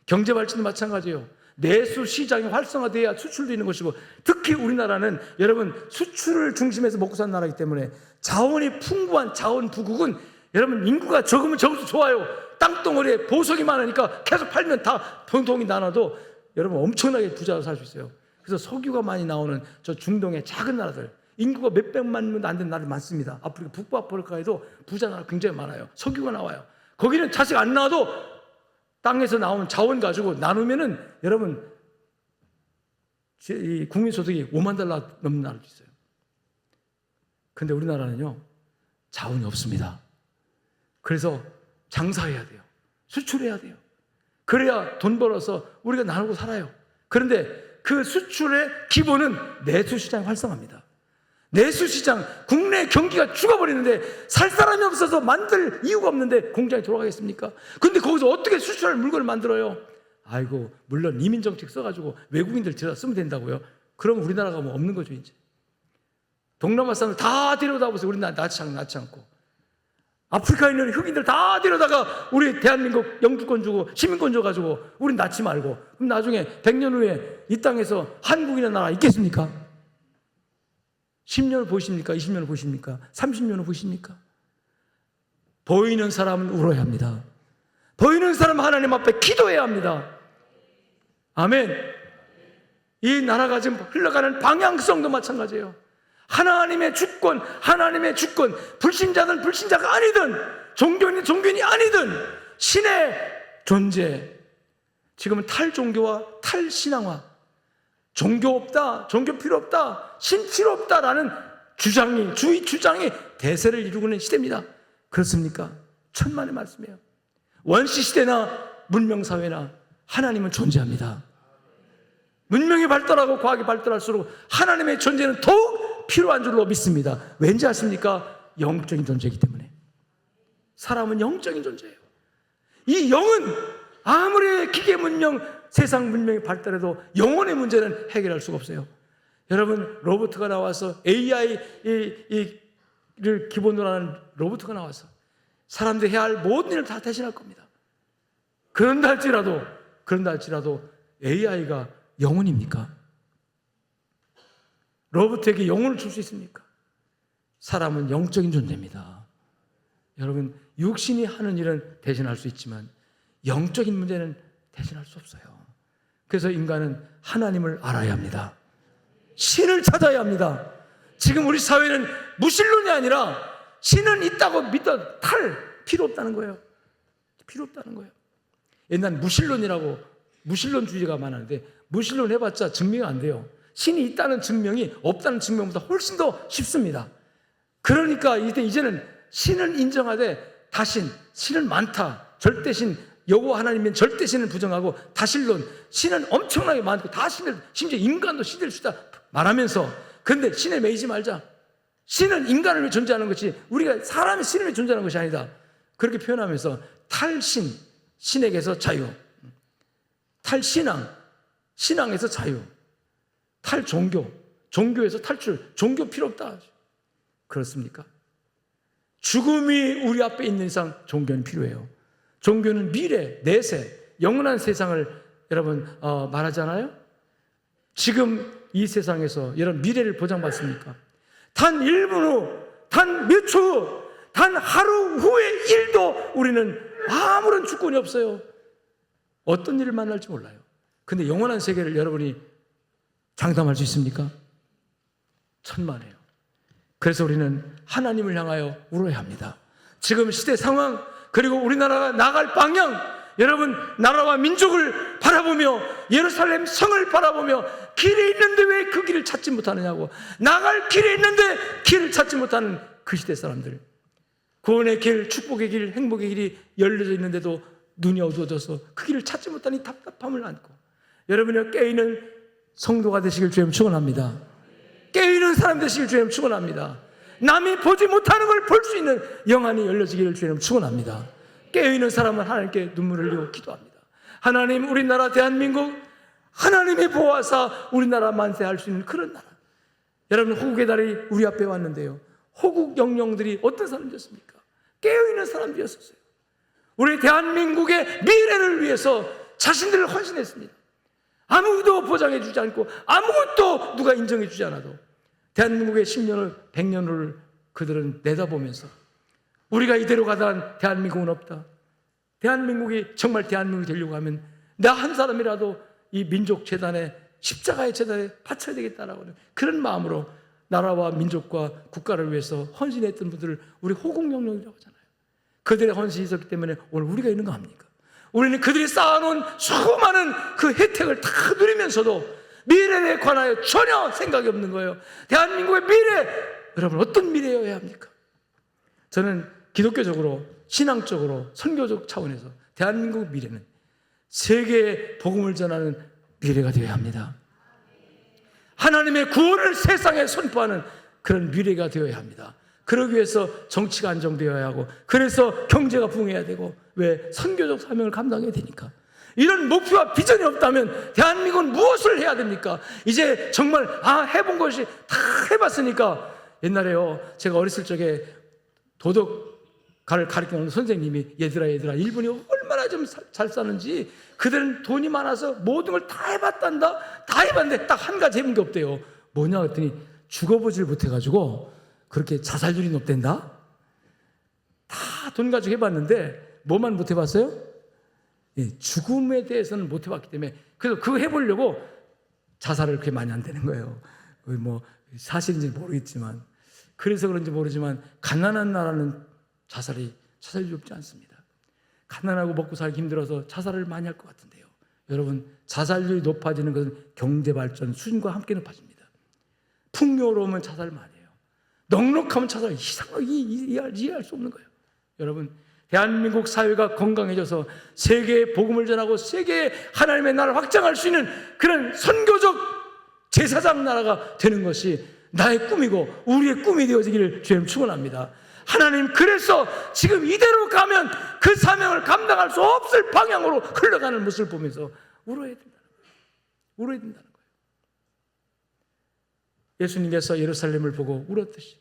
경제 발전도 마찬가지예요. 내수 시장이 활성화돼야 수출도 있는 것이고, 특히 우리나라는 여러분 수출을 중심해서 먹고 사는 나라이기 때문에 자원이 풍부한 자원 부국은 여러분 인구가 적으면 적을수록 좋아요. 땅덩어리에 보석이 많으니까 계속 팔면 다 통통이 나눠도 여러분 엄청나게 부자로 살 수 있어요. 그래서 석유가 많이 나오는 저 중동의 작은 나라들, 인구가 몇백만 명도 안 되는 나라들 많습니다. 아프리카 북부아프리카에도 부자 나라 굉장히 많아요. 석유가 나와요. 거기는 자식 안 낳아도 땅에서 나온 자원 가지고 나누면은 여러분 이 국민소득이 5만 달러 넘는 나라도 있어요. 근데 우리나라는요 자원이 없습니다. 그래서 장사해야 돼요. 수출해야 돼요. 그래야 돈 벌어서 우리가 나누고 살아요. 그런데 그 수출의 기본은 내수시장 활성화입니다. 내수시장, 국내 경기가 죽어버리는데 살 사람이 없어서 만들 이유가 없는데 공장이 돌아가겠습니까? 근데 거기서 어떻게 수출할 물건을 만들어요? 아이고, 물론 이민정책 써가지고 외국인들 들여 쓰면 된다고요? 그럼 우리나라가 뭐 없는 거죠, 이제. 동남아 사람들 다 데려다 보세요. 우리나라 낳지 않고. 아프리카에 있는 흑인들 다 데려다가 우리 대한민국 영주권 주고 시민권 줘가지고 우린 낳지 말고, 그럼 나중에 100년 후에 이 땅에서 한국이라는 나라 있겠습니까? 10년을 보십니까? 20년을 보십니까? 30년을 보십니까? 보이는 사람은 울어야 합니다. 보이는 사람은 하나님 앞에 기도해야 합니다. 아멘. 이 나라가 지금 흘러가는 방향성도 마찬가지예요. 하나님의 주권, 불신자든 불신자가 아니든 종교인이 아니든 신의 존재. 지금은 탈종교와 탈신앙화, 종교 없다, 종교 필요 없다, 신 필요 없다라는 주장이 대세를 이루고 있는 시대입니다. 그렇습니까? 천만의 말씀이에요. 원시시대나 문명사회나 하나님은 존재합니다. 문명이 발달하고 과학이 발달할수록 하나님의 존재는 더욱 필요한 줄로 믿습니다. 왠지 아십니까? 영적인 존재이기 때문에. 사람은 영적인 존재예요. 이 영은 아무리 기계 문명, 세상 문명이 발달해도 영혼의 문제는 해결할 수가 없어요. 여러분, 로봇가 나와서 AI를 기본으로 하는 로봇가 나와서 사람들이 해야 할 모든 일을 다 대신할 겁니다. 그런다 할지라도 AI가 영혼입니까? 로봇에게 영혼을 줄 수 있습니까? 사람은 영적인 존재입니다. 여러분, 육신이 하는 일은 대신할 수 있지만 영적인 문제는 대신할 수 없어요. 그래서 인간은 하나님을 알아야 합니다. 신을 찾아야 합니다. 지금 우리 사회는 무신론이 아니라 신은 있다고 믿어 필요 없다는 거예요. 필요 없다는 거예요. 옛날 무신론주의가 많았는데 무신론 해봤자 증명이 안 돼요. 신이 있다는 증명이 없다는 증명보다 훨씬 더 쉽습니다. 그러니까 이제는 신을 인정하되 다신, 신은 많다, 절대신, 여호와 하나님은 절대신을 부정하고 다신론, 신은 엄청나게 많고 다신을, 심지어 인간도 신일 수 있다 말하면서, 근데 신에 매이지 말자. 신은 인간을 위해 존재하는 것이, 우리가 사람이 신을 위해 존재하는 것이 아니다. 그렇게 표현하면서 탈신, 신에게서 자유, 탈신앙, 신앙에서 자유, 탈종교, 종교에서 탈출, 종교 필요 없다. 그렇습니까? 죽음이 우리 앞에 있는 이상 종교는 필요해요. 종교는 미래, 내세, 영원한 세상을 여러분 말하잖아요. 지금 이 세상에서 여러분 미래를 보장받습니까? 단 1분 후, 단 몇 초 후, 단 하루 후의 일도 우리는 아무런 주권이 없어요. 어떤 일을 만날지 몰라요. 근데 영원한 세계를 여러분이 장담할 수 있습니까? 천만에요. 그래서 우리는 하나님을 향하여 울어야 합니다. 지금 시대 상황, 그리고 우리나라가 나갈 방향, 여러분 나라와 민족을 바라보며 예루살렘 성을 바라보며 길이 있는데 왜 그 길을 찾지 못하느냐고, 나갈 길이 있는데 길을 찾지 못하는 그 시대 사람들, 구원의 길, 축복의 길, 행복의 길이 열려져 있는데도 눈이 어두워져서 그 길을 찾지 못하니 답답함을 안고, 여러분이 깨어있는 성도가 되시길 주님 축원합니다. 깨어있는 사람 되시길 주님 축원합니다. 남이 보지 못하는 걸 볼 수 있는 영안이 열려지기를 주님 축원합니다. 깨어있는 사람은 하나님께 눈물을 흘리고 기도합니다. 하나님, 우리나라 대한민국 하나님이 보호하사 우리나라 만세할 수 있는 그런 나라. 여러분, 호국의 달이 우리 앞에 왔는데요, 호국 영령들이 어떤 사람이었습니까? 깨어있는 사람들이었어요. 우리 대한민국의 미래를 위해서 자신들을 헌신했습니다. 아무도 보장해 주지 않고 아무것도 누가 인정해 주지 않아도 대한민국의 10년을 100년을 그들은 내다보면서 우리가 이대로 가다간 대한민국은 없다. 대한민국이 정말 대한민국이 되려고 하면 나 한 사람이라도 이 민족재단에 십자가의 재단에 바쳐야 되겠다라고 하는 그런 마음으로 나라와 민족과 국가를 위해서 헌신했던 분들을 우리 호국영령이라고 하잖아요. 그들의 헌신이 있었기 때문에 오늘 우리가 있는 거 아닙니까? 우리는 그들이 쌓아놓은 수많은 그 혜택을 다 누리면서도 미래에 관하여 전혀 생각이 없는 거예요. 대한민국의 미래, 여러분 어떤 미래여야 합니까? 저는 기독교적으로, 신앙적으로, 선교적 차원에서 대한민국 미래는 세계에 복음을 전하는 미래가 되어야 합니다. 하나님의 구원을 세상에 선포하는 그런 미래가 되어야 합니다. 그러기 위해서 정치가 안정되어야 하고, 그래서 경제가 부흥해야 되고, 왜? 선교적 사명을 감당해야 되니까. 이런 목표와 비전이 없다면 대한민국은 무엇을 해야 됩니까? 이제 정말 해본 것이 다 해봤으니까. 옛날에요, 제가 어렸을 적에 도덕가를 가르치는 선생님이 얘들아 일본이 얼마나 좀 잘 사는지, 그들은 돈이 많아서 모든 걸 다 해봤단다. 다 해봤는데 딱 한 가지 해본 게 없대요. 뭐냐 그랬더니 죽어보질 못해가지고 그렇게 자살률이 높댄다. 다 돈 가지고 해봤는데 뭐만 못 해봤어요? 죽음에 대해서는 못 해봤기 때문에, 그래서 그거 해보려고 자살을 그렇게 많이 한다는 거예요. 뭐 사실인지 모르겠지만, 그래서 그런지 모르지만 가난한 나라는 자살이 높지 않습니다. 가난하고 먹고 살기 힘들어서 자살을 많이 할 것 같은데요. 여러분, 자살률이 높아지는 것은 경제발전 수준과 함께 높아집니다. 풍요로우면 자살 많이 해요. 넉넉하면 자살 이상하게 이해할 수 없는 거예요. 여러분, 대한민국 사회가 건강해져서 세계에 복음을 전하고 세계에 하나님의 나라를 확장할 수 있는 그런 선교적 제사장 나라가 되는 것이 나의 꿈이고 우리의 꿈이 되어지기를 주님 축원합니다. 하나님, 그래서 지금 이대로 가면 그 사명을 감당할 수 없을 방향으로 흘러가는 모습을 보면서 울어야 된다는 거예요. 울어야 된다는 거예요. 예수님께서 예루살렘을 보고 울었듯이,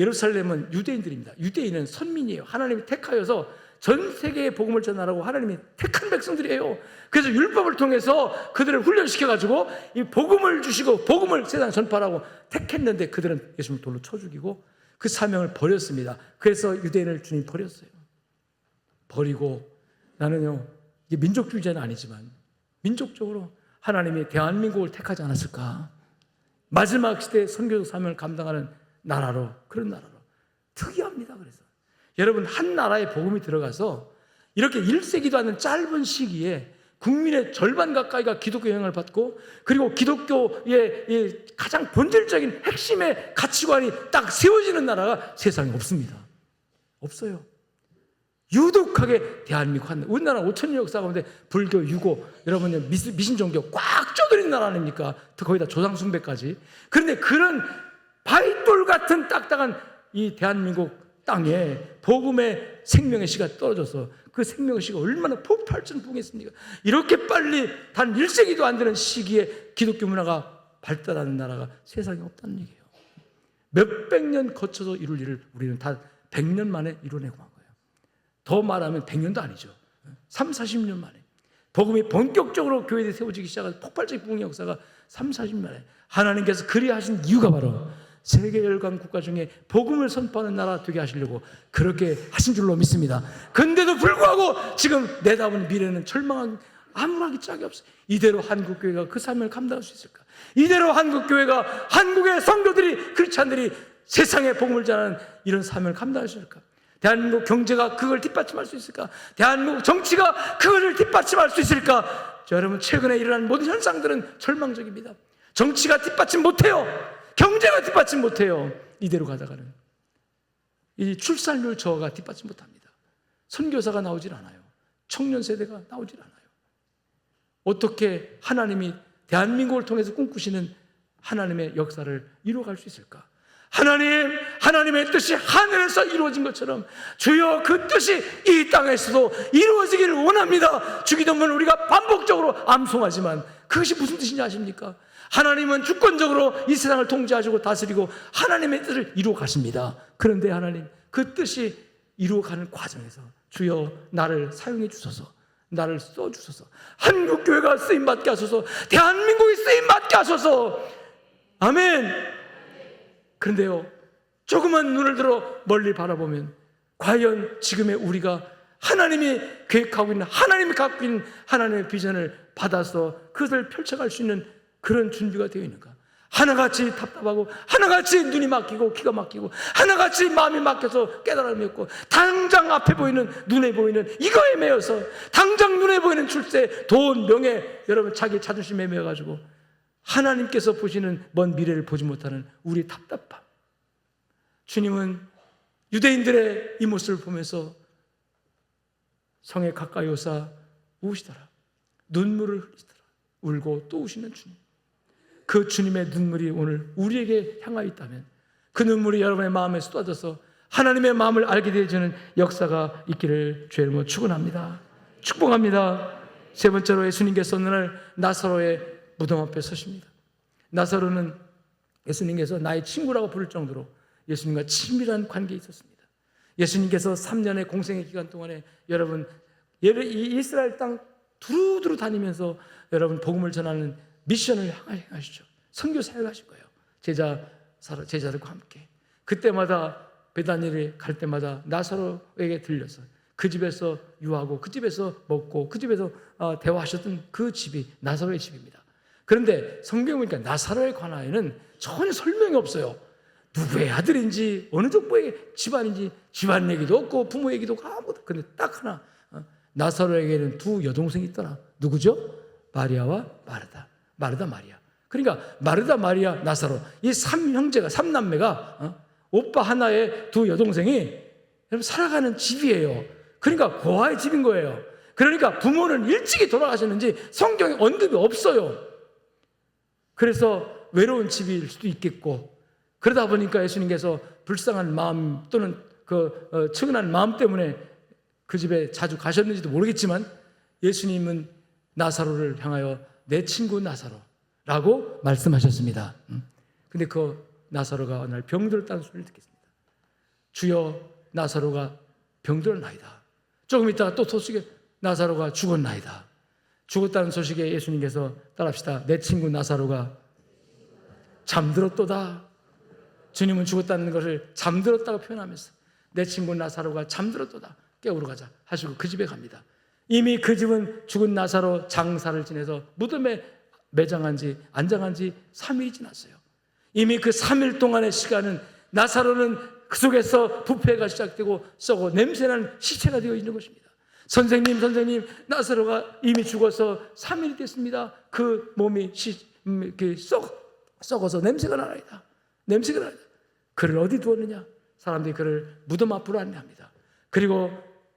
예루살렘은 유대인들입니다. 유대인은 선민이에요. 하나님이 택하여서 전 세계에 복음을 전하라고 하나님이 택한 백성들이에요. 그래서 율법을 통해서 그들을 훈련시켜가지고 이 복음을 주시고 복음을 세상에 전파하라고 택했는데, 그들은 예수님을 돌로 쳐 죽이고 그 사명을 버렸습니다. 그래서 유대인을 주님 버렸어요. 버리고, 나는요, 이게 민족주의자는 아니지만 민족적으로 하나님이 대한민국을 택하지 않았을까? 마지막 시대에 선교적 사명을 감당하는 나라로, 그런 나라로. 특이합니다. 그래서 여러분, 한 나라에 복음이 들어가서 이렇게 1세기도 않는 짧은 시기에 국민의 절반 가까이가 기독교 영향을 받고, 그리고 기독교의 가장 본질적인 핵심의 가치관이 딱 세워지는 나라가 세상에 없습니다. 없어요. 유독하게 대한민국 한, 우리나라 5,000년 역사 가운데 불교, 유고, 여러분 미신 종교 꽉 쪄들인 나라 아닙니까? 거기다 조상 숭배까지. 그런데 그런 바위돌 같은 딱딱한 이 대한민국 땅에 복음의 생명의 씨가 떨어져서 그 생명의 씨가 얼마나 폭발적으로 부흥했습니까? 이렇게 빨리 단 1세기도 안 되는 시기에 기독교 문화가 발달하는 나라가 세상에 없다는 얘기예요. 몇백 년 거쳐서 이룰 일을 우리는 다 100년 만에 이뤄내고 한 거예요. 더 말하면 100년도 아니죠. 3, 40년 만에. 복음이 본격적으로 교회에 세워지기 시작한 폭발적 부흥의 역사가 3, 40년 만에. 하나님께서 그리하신 이유가 바로 세계 열강 국가 중에 복음을 선포하는 나라 되게 하시려고 그렇게 하신 줄로 믿습니다. 그런데도 불구하고 지금 내다보는 미래는 절망한, 아무런 짝이 없어요. 이대로 한국교회가 그 사명을 감당할 수 있을까? 이대로 한국교회가, 한국의 성도들이, 크리스찬들이 세상에 복음을 전하는 이런 사명을 감당할 수 있을까? 대한민국 경제가 그걸 뒷받침할 수 있을까? 대한민국 정치가 그걸 뒷받침할 수 있을까? 여러분, 최근에 일어난 모든 현상들은 절망적입니다. 정치가 뒷받침 못해요. 경제가 뒷받침 못해요. 이대로 가다가는 이 출산율 저하가 뒷받침 못합니다. 선교사가 나오질 않아요. 청년 세대가 나오질 않아요. 어떻게 하나님이 대한민국을 통해서 꿈꾸시는 하나님의 역사를 이루어갈 수 있을까? 하나님의 뜻이 하늘에서 이루어진 것처럼 주여 그 뜻이 이 땅에서도 이루어지기를 원합니다. 주기도문 우리가 반복적으로 암송하지만 그것이 무슨 뜻인지 아십니까? 하나님은 주권적으로 이 세상을 통제하시고 다스리고 하나님의 뜻을 이루어 가십니다. 그런데 하나님, 그 뜻이 이루어가는 과정에서 주여 나를 사용해 주소서, 나를 써주소서. 한국교회가 쓰임받게 하소서. 대한민국이 쓰임받게 하소서. 아멘. 그런데요, 조그만 눈을 들어 멀리 바라보면 과연 지금의 우리가 하나님이 계획하고 있는, 하나님이 갖고 있는 하나님의 비전을 받아서 그것을 펼쳐갈 수 있는 그런 준비가 되어 있는가? 하나같이 답답하고, 하나같이 눈이 막히고 귀가 막히고, 하나같이 마음이 막혀서 깨달음이 없고, 당장 앞에 보이는, 눈에 보이는 이거에 매여서, 당장 눈에 보이는 출세, 돈, 명예, 여러분 자기 자존심에 매여가지고 하나님께서 보시는 먼 미래를 보지 못하는 우리 답답함. 주님은 유대인들의 이 모습을 보면서 성에 가까이 오사 우시더라. 눈물을 흘리시더라. 울고 또 우시는 주님. 그 주님의 눈물이 오늘 우리에게 향하여 있다면 그 눈물이 여러분의 마음에 쏟아져서 하나님의 마음을 알게 되어지는 역사가 있기를 주의 이름으로 축원합니다. 축복합니다. 세 번째로 예수님께서 어느 날 나사로의 무덤 앞에 서십니다. 나사로는 예수님께서 나의 친구라고 부를 정도로 예수님과 친밀한 관계에 있었습니다. 예수님께서 3년의 공생의 기간 동안에 여러분 이 이스라엘 땅 두루두루 다니면서 여러분 복음을 전하는 미션을 행하시죠. 선교 사역을 하실 거예요. 제자들과 함께. 그때마다 베다니를 갈 때마다 나사로에게 들려서 그 집에서 유하고 그 집에서 먹고 그 집에서 대화하셨던 그 집이 나사로의 집입니다. 그런데 성경을 보니까 나사로에 관하여는 전혀 설명이 없어요. 누구의 아들인지 어느 정도의 집안인지 집안 얘기도 없고 부모 얘기도 없고 아무것도. 근데 딱 하나, 나사로에게는 두 여동생이 있더라. 누구죠? 마리아와 마르다. 마르다 마리아. 그러니까 마르다 마리아 나사로, 이 3형제가 3남매가 오빠 하나에 두 여동생이 여러분 살아가는 집이에요. 그러니까 고아의 집인 거예요. 그러니까 부모는 일찍이 돌아가셨는지 성경에 언급이 없어요. 그래서 외로운 집일 수도 있겠고, 그러다 보니까 예수님께서 불쌍한 마음 또는 측은한 마음 때문에 그 집에 자주 가셨는지도 모르겠지만 예수님은 나사로를 향하여 내 친구 나사로라고 말씀하셨습니다. 근데 그 나사로가 어느 날 병들었다는 소리를 듣겠습니다. 주여, 나사로가 병들었나이다. 조금 있다가 또 소식에 나사로가 죽었나이다. 죽었다는 소식에 예수님께서 따라합시다. 내 친구 나사로가 잠들었도다. 주님은 죽었다는 것을 잠들었다고 표현하면서 내 친구 나사로가 잠들었도다. 깨우러 가자 하시고 그 집에 갑니다. 이미 그 집은 죽은 나사로 장사를 지내서 무덤에 매장한 지 안장한 지 3일이 지났어요. 이미 그 3일 동안의 시간은 나사로는 그 속에서 부패가 시작되고 썩어 냄새나는 시체가 되어 있는 것입니다. 선생님 나사로가 이미 죽어서 3일이 됐습니다. 그 몸이 썩어서 냄새가 나나이다. 냄새가 나나이다. 그를 어디 두었느냐? 사람들이 그를 무덤 앞으로 안내합니다. 그리고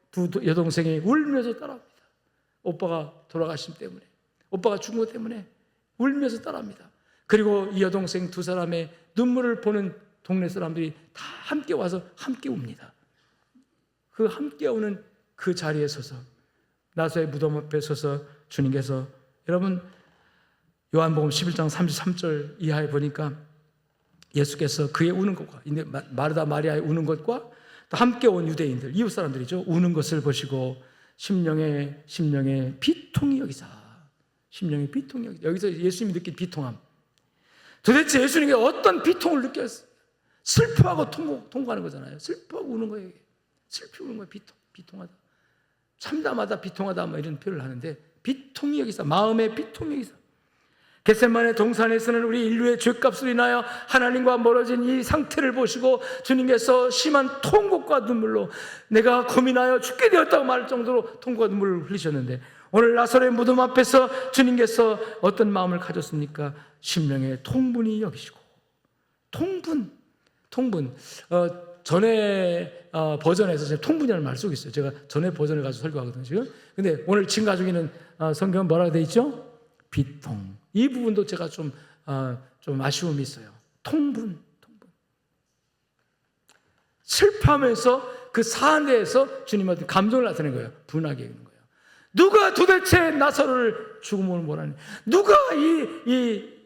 두 여동생이 울면서 따라옵니다. 오빠가 돌아가심 때문에, 오빠가 죽은 것 때문에 울면서 따라옵니다. 그리고 이 여동생 두 사람의 눈물을 보는 동네 사람들이 다 함께 와서 함께 웁니다. 그 함께 오는 그 자리에 서서 나사로의 무덤 앞에 서서 주님께서, 여러분 요한복음 11장 33절 이하에 보니까 예수께서 그의 우는 것과 마르다 마리아의 우는 것과 또 함께 온 유대인들, 이웃 사람들이죠, 우는 것을 보시고 심령에 비통이 여기사, 심령에 비통이 여기사. 여기서 예수님이 느낀 비통함, 도대체 예수님이 어떤 비통을 느꼈어요? 슬퍼하고 통과하는 거잖아요. 슬퍼하고 우는 거예요. 슬피 우는 거예요. 비통하다, 참담하다, 비통하다 뭐 이런 표현을 하는데, 비통이 여기사, 마음의 비통이 여기사. 겟세마네 동산에서는 우리 인류의 죄값으로 인하여 하나님과 멀어진 이 상태를 보시고 주님께서 심한 통곡과 눈물로 내가 고민하여 죽게 되었다고 말할 정도로 통곡과 눈물을 흘리셨는데, 오늘 나사로의 무덤 앞에서 주님께서 어떤 마음을 가졌습니까? 심령의 통분이 여기시고. 통분. 전에 버전에서 지금 통분이라는 말 쓰고 있어요. 제가 전에 버전을 가지고 설교하거든요 지금. 근데 오늘 지금 가지고 있는 성경은 뭐라고 되어 있죠? 비통. 이 부분도 제가 좀 아쉬움이 있어요. 통분. 슬퍼하면서 그 사안에서 주님한테 감동을 나타내는 거예요. 분하게 있는 거예요. 누가 도대체 나사로를 죽음으로 몰아내? 누가 이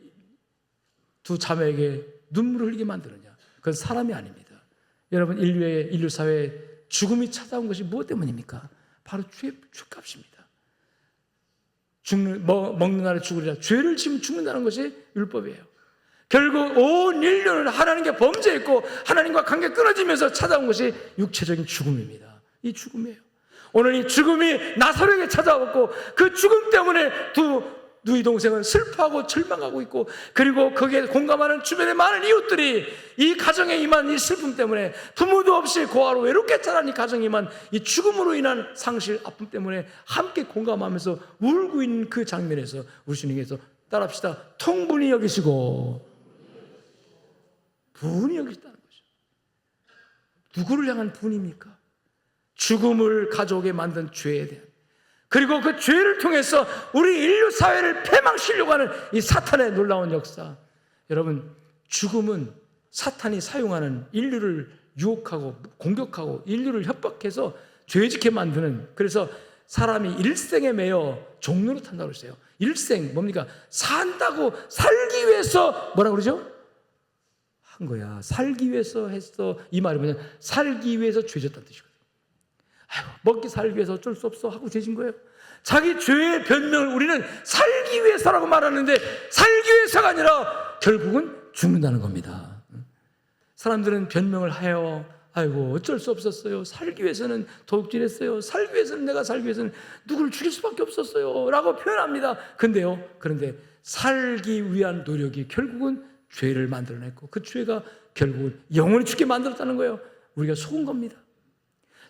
두 자매에게 눈물을 흘리게 만드느냐? 그건 사람이 아닙니다. 여러분, 인류 사회에 죽음이 찾아온 것이 무엇 때문입니까? 바로 죄값입니다. 먹는 날에 죽으리라. 죄를 지으면 죽는다는 것이 율법이에요. 결국 온 인류는 하나님께 범죄했고 하나님과 관계 끊어지면서 찾아온 것이 육체적인 죽음입니다. 이 죽음이에요. 오늘 이 죽음이 나사로에게 찾아왔고 그 죽음 때문에 누이 동생은 슬퍼하고 절망하고 있고, 그리고 거기에 공감하는 주변의 많은 이웃들이 이 가정에 임한 이 슬픔 때문에, 부모도 없이 고아로 외롭게 자란 이 가정에 임한 이 죽음으로 인한 상실, 아픔 때문에 함께 공감하면서 울고 있는 그 장면에서 우리 주님께서 따라합시다. 통분히 여기시고 분이 여기시다는 거죠. 누구를 향한 분입니까? 죽음을 가져오게 만든 죄에 대한, 그리고 그 죄를 통해서 우리 인류 사회를 패망시키려고 하는 이 사탄의 놀라운 역사. 여러분, 죽음은 사탄이 사용하는, 인류를 유혹하고 공격하고 인류를 협박해서 죄짓게 만드는, 그래서 사람이 일생에 매여 종로로 탄다고 그랬어요. 일생 뭡니까? 산다고 살기 위해서 뭐라고 그러죠? 한 거야. 살기 위해서 했어. 이 말이 뭐냐? 살기 위해서 죄졌다는 뜻이거든요. 아이고, 먹기 살기 위해서 어쩔 수 없어 하고 죄진 거예요. 자기 죄의 변명을 우리는 살기 위해서라고 말하는데, 살기 위해서가 아니라 결국은 죽는다는 겁니다. 사람들은 변명을 해요. 아이고, 어쩔 수 없었어요. 살기 위해서는 도둑질했어요. 살기 위해서는, 내가 살기 위해서는 누구를 죽일 수밖에 없었어요 라고 표현합니다. 그런데 살기 위한 노력이 결국은 죄를 만들어냈고, 그 죄가 결국은 영원히 죽게 만들었다는 거예요. 우리가 속은 겁니다.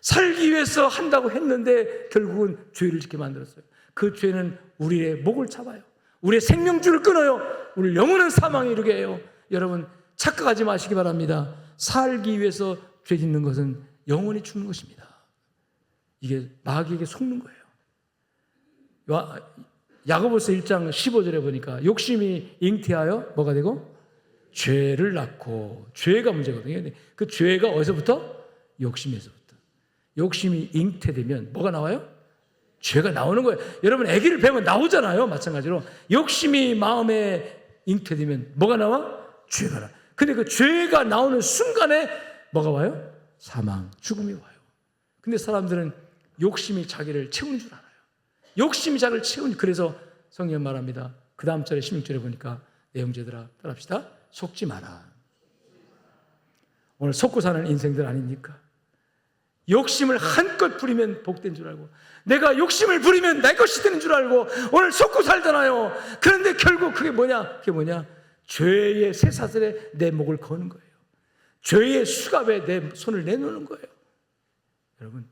살기 위해서 한다고 했는데 결국은 죄를 짓게 만들었어요. 그 죄는 우리의 목을 잡아요. 우리의 생명줄을 끊어요. 우리를 영원한 사망에 이르게 해요. 여러분, 착각하지 마시기 바랍니다. 살기 위해서 죄 짓는 것은 영원히 죽는 것입니다. 이게 마귀에게 속는 거예요. 야고보서 1장 15절에 보니까 욕심이 잉태하여 뭐가 되고? 죄를 낳고. 죄가 문제거든요. 그 죄가 어디서부터? 욕심에서부터. 욕심이 잉태되면 뭐가 나와요? 죄가 나오는 거예요. 여러분, 아기를 배우면 나오잖아요. 마찬가지로 욕심이 마음에 잉태되면 뭐가 나와? 죄가 나와. 근데 그 죄가 나오는 순간에 뭐가 와요? 사망, 죽음이 와요. 근데 사람들은 욕심이 자기를 채우는 줄 알아요. 욕심이 자기를 채우는, 그래서 성경 말합니다. 그 다음 절에 16절에 보니까, 내 형제들아 따라합시다. 속지 마라. 오늘 속고 사는 인생들 아닙니까? 욕심을 한껏 부리면 복된 줄 알고, 내가 욕심을 부리면 내 것이 되는 줄 알고 오늘 속고 살잖아요. 그런데 결국 그게 뭐냐? 죄의 쇠사슬에 내 목을 거는 거예요. 죄의 수갑에 내 손을 내놓는 거예요. 여러분,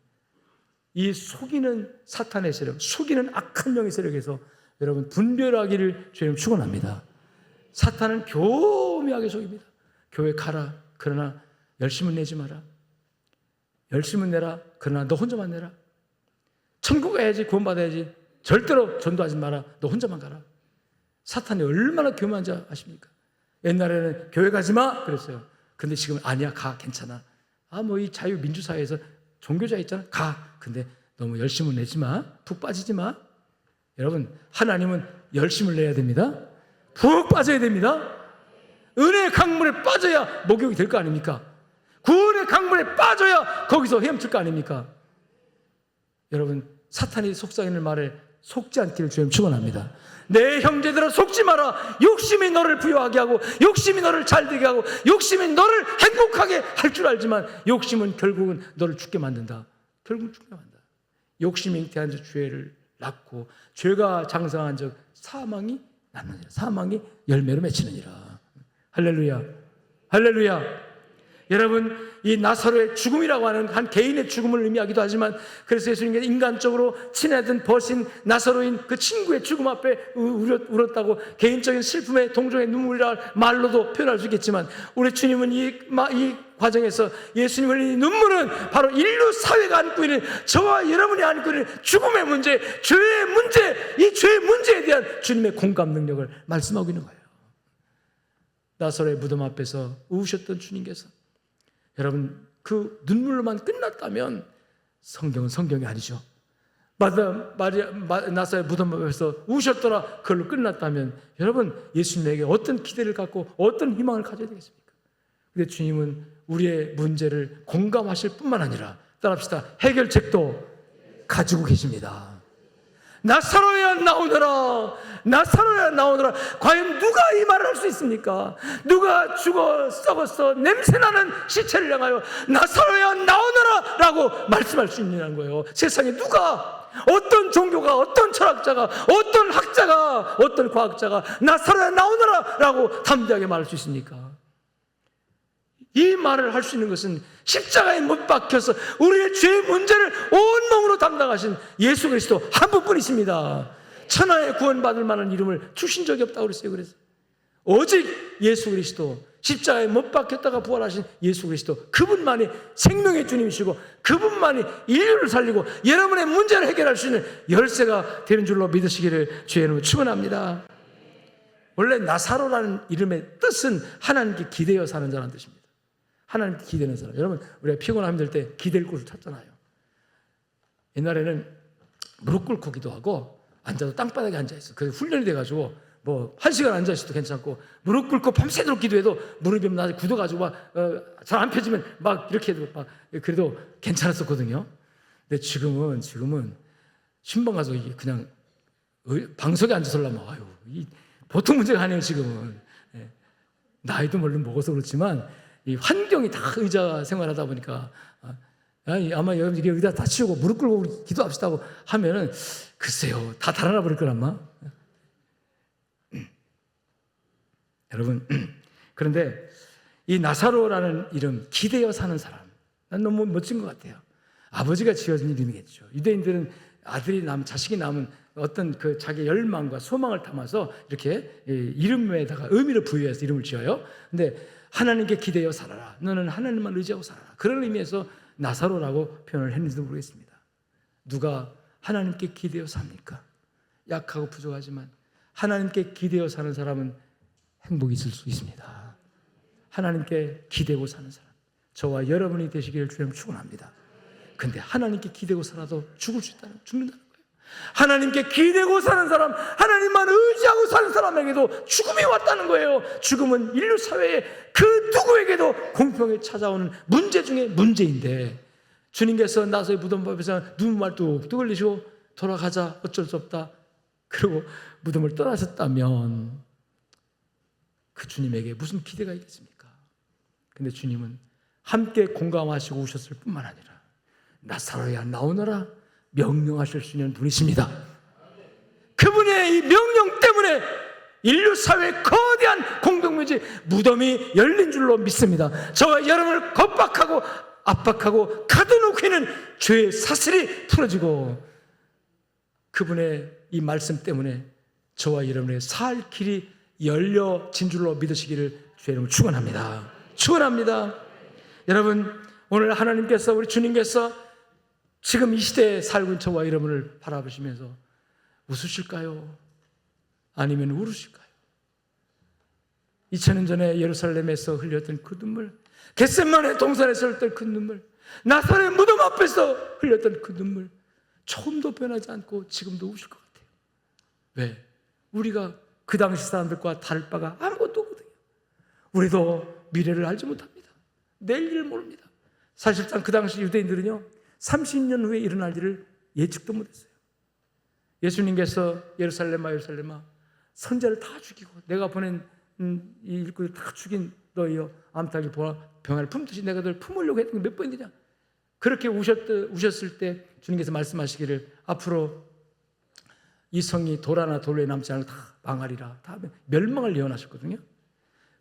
이 속이는 사탄의 세력, 속이는 악한 영의 세력에서 여러분 분별하기를 주님 축원합니다. 사탄은 교묘하게 속입니다. 교회 가라, 그러나 열심은 내지 마라. 열심은 내라, 그러나 너 혼자만 내라. 천국 가야지, 구원받아야지. 절대로 전도하지 마라. 너 혼자만 가라. 사탄이 얼마나 교묘한지 아십니까? 옛날에는 교회 가지 마 그랬어요. 근데 지금은 아니야, 가, 괜찮아. 뭐 이 자유민주사회에서 종교자 있잖아, 가. 근데 너무 열심을 내지 마, 푹 빠지지 마. 여러분, 하나님은 열심을 내야 됩니다. 푹 빠져야 됩니다. 은혜의 강물에 빠져야 목욕이 될 거 아닙니까? 구원의 강물에 빠져야 거기서 헤엄칠 거 아닙니까? 여러분, 사탄이 속삭이는 말에 속지 않기를 주님 축원합니다. 내 형제들아 속지 마라. 욕심이 너를 부유하게 하고, 욕심이 너를 잘되게 하고, 욕심이 너를 행복하게 할 줄 알지만 욕심은 결국은 너를 죽게 만든다. 결국은 죽게 만든다. 욕심이 잉태한 적 죄를 낳고, 죄가 장성한 적 사망이 낳느니라. 사망이 열매로 맺히느니라. 할렐루야, 할렐루야. 여러분, 이 나사로의 죽음이라고 하는 한 개인의 죽음을 의미하기도 하지만, 그래서 예수님께서 인간적으로 친하던 버신 나사로인 그 친구의 죽음 앞에 울었다고 개인적인 슬픔의 동정의 눈물이라 말로도 표현할 수 있겠지만, 우리 주님은 이 과정에서 예수님 흘린 눈물은 바로 인류 사회가 안고 있는, 저와 여러분이 안고 있는 죽음의 문제, 죄의 문제, 이 죄의 문제에 대한 주님의 공감 능력을 말씀하고 있는 거예요. 나사로의 무덤 앞에서 우셨던 주님께서, 여러분, 그 눈물로만 끝났다면 성경은 성경이 아니죠. 나사로의 무덤 앞에서 우셨더라, 그걸로 끝났다면 여러분, 예수님에게 어떤 기대를 갖고 어떤 희망을 가져야 되겠습니까? 근데 주님은 우리의 문제를 공감하실 뿐만 아니라, 따라합시다, 해결책도 가지고 계십니다. 나사로야 나오너라, 나사로야 나오너라. 과연 누가 이 말을 할 수 있습니까? 누가 죽어 썩어서 냄새나는 시체를 향하여 나사로야 나오너라 라고 말씀할 수 있느냐는 거예요. 세상에 누가, 어떤 종교가, 어떤 철학자가, 어떤 학자가, 어떤 과학자가 나사로야 나오너라 라고 담대하게 말할 수 있습니까? 이 말을 할 수 있는 것은 십자가에 못 박혀서 우리의 죄의 문제를 온몸으로 담당하신 예수 그리스도 한 분뿐이십니다. 천하에 구원받을 만한 이름을 주신 적이 없다고 그랬어요. 그래서 오직 예수 그리스도, 십자가에 못 박혔다가 부활하신 예수 그리스도, 그분만이 생명의 주님이시고 그분만이 인류를 살리고 여러분의 문제를 해결할 수 있는 열쇠가 되는 줄로 믿으시기를 주의 이름으로 축원합니다. 원래 나사로라는 이름의 뜻은 하나님께 기대어 사는 자라는 뜻입니다. 하나님께 기대는 사람. 여러분, 우리가 피곤하고 힘들 때 기댈 곳을 찾잖아요. 옛날에는 무릎 꿇고 기도하고 앉아도 땅바닥에 앉아있어. 그래서 훈련이 돼가지고 뭐 1시간 앉아있어도 괜찮고, 무릎 꿇고 밤새도록 기도해도 무릎이 막 굳어가지고 막 잘 안 펴지면 막 이렇게 해도 막 그래도 괜찮았었거든요. 근데 지금은 신방 가서 그냥 방석에 앉아서 올라면 아유, 보통 문제가 아니에요. 지금은 나이도 물론 먹어서 그렇지만 이 환경이 다 의자 생활하다 보니까 아마 여러분 의자 다 치우고 무릎 꿇고 우리 기도합시다고 하면은 글쎄요, 다 달아나 버릴 걸 아마. 여러분, 그런데 이 나사로라는 이름, 기대어 사는 사람, 난 너무 멋진 것 같아요. 아버지가 지어준 이름이겠죠. 유대인들은 아들이 자식이 낳으면 어떤 그 자기 열망과 소망을 담아서 이렇게 이름에다가 의미를 부여해서 이름을 지어요. 근데 하나님께 기대어 살아라. 너는 하나님만 의지하고 살아라. 그런 의미에서 나사로라고 표현을 했는지도 모르겠습니다. 누가 하나님께 기대어 삽니까? 약하고 부족하지만 하나님께 기대어 사는 사람은 행복이 있을 수 있습니다. 하나님께 기대고 사는 사람, 저와 여러분이 되시기를 주님 축원합니다. 근데 하나님께 기대고 살아도 죽는다는 거예요. 하나님께 기대고 사는 사람, 하나님만 의지하고 사는 사람에게도 죽음이 왔다는 거예요. 죽음은 인류 사회에 그 누구에게도 공평히 찾아오는 문제 중에 문제인데, 주님께서 나서의 무덤 앞에서 눈물 뚝뚝 흘리시고 돌아가자, 어쩔 수 없다, 그리고 무덤을 떠나셨다면 그 주님에게 무슨 기대가 있겠습니까? 근데 주님은 함께 공감하시고 오셨을 뿐만 아니라 나사로야 나오너라 명령하실 수 있는 분이십니다. 그분의 이 명령 때문에 인류 사회의 거대한 공동묘지 무덤이 열린 줄로 믿습니다. 저와 여러분을 겁박하고 압박하고 가둬놓고 있는 죄의 사슬이 풀어지고, 그분의 이 말씀 때문에 저와 여러분의 살 길이 열려진 줄로 믿으시기를 주의 이름으로 축원합니다. 축원합니다. 여러분, 오늘 하나님께서, 우리 주님께서 지금 이 시대에 살고 있는 저와 여러분을 바라보시면서 웃으실까요? 아니면 울으실까요? 2000년 전에 예루살렘에서 흘렸던 그 눈물, 겟세마네 동산에서 흘렸던 그 눈물, 나사렛 무덤 앞에서 흘렸던 그 눈물, 조금도 변하지 않고 지금도 우실 것 같아요. 왜? 우리가 그 당시 사람들과 다를 바가 아무것도 없거든요. 우리도 미래를 알지 못합니다. 내일 일을 모릅니다. 사실상 그 당시 유대인들은요, 30년 후에 일어날 일을 예측도 못했어요. 예수님께서 예루살렘아 선자를 다 죽이고 내가 보낸 이 일꾼을 다 죽인 너희여 암탉이 보아 병아를 품듯이 내가 널 품으려고 했던 게 몇 번이냐. 그렇게 우셨을 때 주님께서 말씀하시기를 앞으로 이 성이 돌 하나 돌에 남지 않고 다 망하리라, 다 멸망을 예언하셨거든요.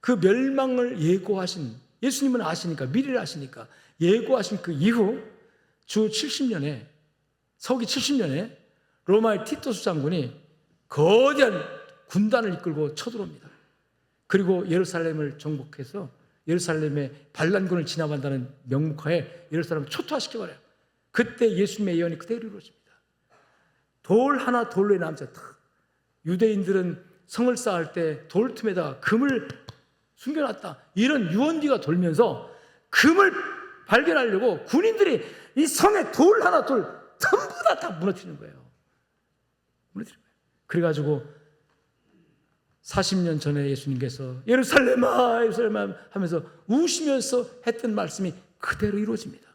그 멸망을 예고하신, 예수님은 아시니까, 미래를 아시니까 예고하신 그 이후 주 70년에, 서기 70년에 로마의 티토스 장군이 거대한 군단을 이끌고 쳐들어옵니다. 그리고 예루살렘을 정복해서 예루살렘의 반란군을 진압한다는 명목하에 예루살렘을 초토화시켜버려요. 그때 예수님의 예언이 그대로 이루어집니다. 돌 하나 돌로 남지 않다. 유대인들은 성을 쌓을 때 돌 틈에다가 금을 숨겨놨다, 이런 유언비가 돌면서 금을 발견하려고 군인들이 이 성에 돌 하나 전부 다 무너뜨리는 거예요. 그래가지고 40년 전에 예수님께서 예루살렘아 하면서 우시면서 했던 말씀이 그대로 이루어집니다.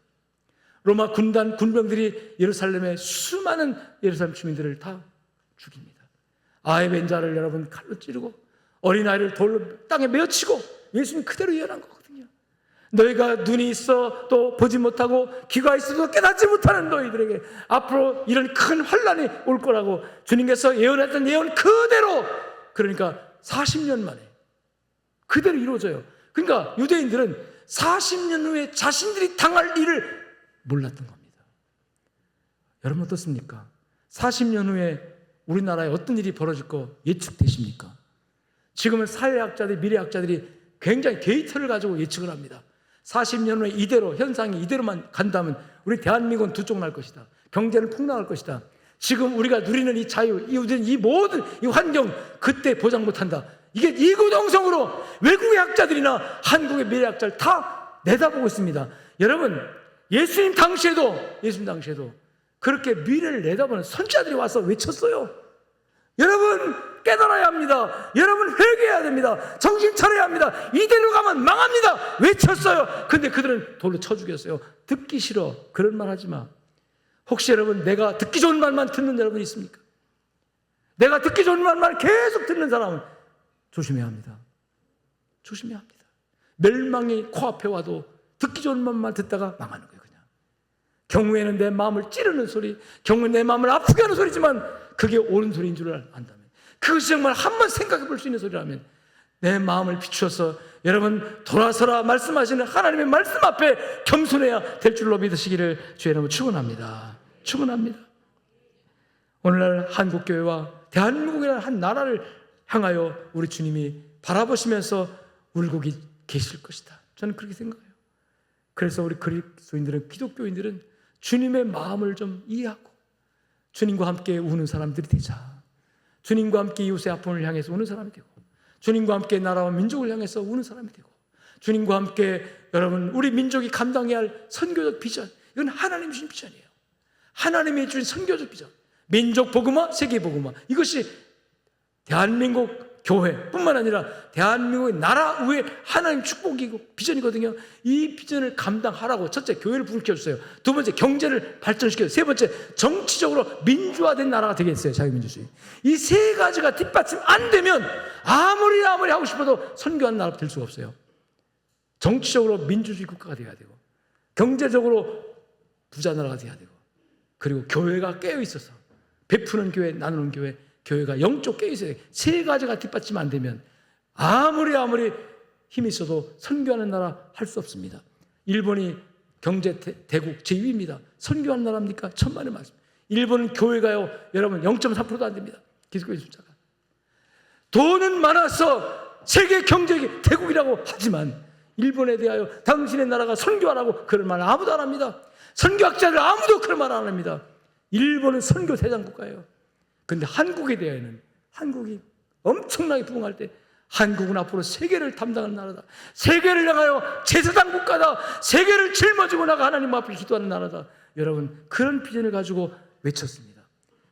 로마 군병들이 예루살렘의 수많은 예루살렘 주민들을 다 죽입니다. 아의 벤자를 여러분 칼로 찌르고 어린아이를 돌로 땅에 메어치고 예수님 그대로 예언한 거거든요. 너희가 눈이 있어 또 보지 못하고 귀가 있어도 깨닫지 못하는 너희들에게 앞으로 이런 큰 환난이 올 거라고 주님께서 예언했던 예언 그대로, 그러니까 40년 만에 그대로 이루어져요. 그러니까 유대인들은 40년 후에 자신들이 당할 일을 몰랐던 겁니다. 여러분 어떻습니까? 40년 후에 우리나라에 어떤 일이 벌어질 거 예측되십니까? 지금은 사회학자들, 미래학자들이 굉장히 데이터를 가지고 예측을 합니다. 40년 후에 이대로, 현상이 이대로만 간다면 우리 대한민국은 두 쪽 날 것이다. 경제는 폭락할 것이다. 지금 우리가 누리는 이 자유, 이 모든 이 환경 그때 보장 못한다. 이게 이구동성으로 외국의 학자들이나 한국의 미래학자를 다 내다보고 있습니다. 여러분, 예수님 당시에도 그렇게 미래를 내다보는 선지자들이 와서 외쳤어요. 여러분 깨달아야 합니다. 여러분 회개해야 됩니다. 정신 차려야 합니다. 이대로 가면 망합니다. 외쳤어요. 근데 그들은 돌로 쳐 죽였어요. 듣기 싫어. 그런 말 하지 마. 혹시 여러분 내가 듣기 좋은 말만 듣는 여러분 있습니까? 내가 듣기 좋은 말만 계속 듣는 사람은 조심해야 합니다. 조심해야 합니다. 멸망이 코앞에 와도 듣기 좋은 말만 듣다가 망하는 거예요. 그냥 경우에는 내 마음을 찌르는 소리, 경우에는 내 마음을 아프게 하는 소리지만 그게 옳은 소리인 줄 안다면, 그것이 정말 한번 생각해 볼 수 있는 소리라면 내 마음을 비추어서 여러분 돌아서라 말씀하시는 하나님의 말씀 앞에 겸손해야 될 줄로 믿으시기를 주의 이름으로 축원합니다. 오늘날 한국교회와 대한민국이라는 한 나라를 향하여 우리 주님이 바라보시면서 울고 계실 것이다. 저는 그렇게 생각해요. 그래서 우리 그리스도인들은, 기독교인들은 주님의 마음을 좀 이해하고 주님과 함께 우는 사람들이 되자. 주님과 함께 이웃의 아픔을 향해서 우는 사람이 되고, 주님과 함께 나라와 민족을 향해서 우는 사람이 되고, 주님과 함께 여러분 우리 민족이 감당해야 할 선교적 비전, 이건 하나님이 주신 비전이에요. 하나님이 주신 선교적 비전, 민족 복음화, 세계 복음화, 이것이 대한민국 교회뿐만 아니라 대한민국의 나라 위에 하나님 축복이고 비전이거든요. 이 비전을 감당하라고 첫째 교회를 불켜주세요. 두 번째 경제를 발전시켜요. 세 번째 정치적으로 민주화된 나라가 되겠어요. 자유민주주의. 이 세 가지가 뒷받침 안 되면 아무리 하고 싶어도 선교하는 나라가 될 수가 없어요. 정치적으로 민주주의 국가가 돼야 되고, 경제적으로 부자 나라가 돼야 되고, 그리고 교회가 깨어 있어서 베푸는 교회, 나누는 교회, 교회가 영적 깨어 있어야 돼요. 세 가지가 뒷받침 안 되면 아무리 힘이 있어도 선교하는 나라 할 수 없습니다. 일본이 경제 대국 제2위입니다. 선교하는 나라입니까? 천만의 말씀. 일본은 교회가요, 여러분 0.3%도 안 됩니다. 기독교의 숫자가. 돈은 많아서 세계 경제 대국이라고 하지만 일본에 대하여 당신의 나라가 선교하라고 그런 말 아무도 안 합니다. 선교학자들 아무도 그런 말 안 합니다. 일본은 선교 대장 국가예요. 그런데 한국에 대하여는, 한국이 엄청나게 부흥할 때 한국은 앞으로 세계를 담당하는 나라다. 세계를 향하여 제사장 국가다. 세계를 짊어지고 나가 하나님 앞에 기도하는 나라다. 여러분 그런 비전을 가지고 외쳤습니다.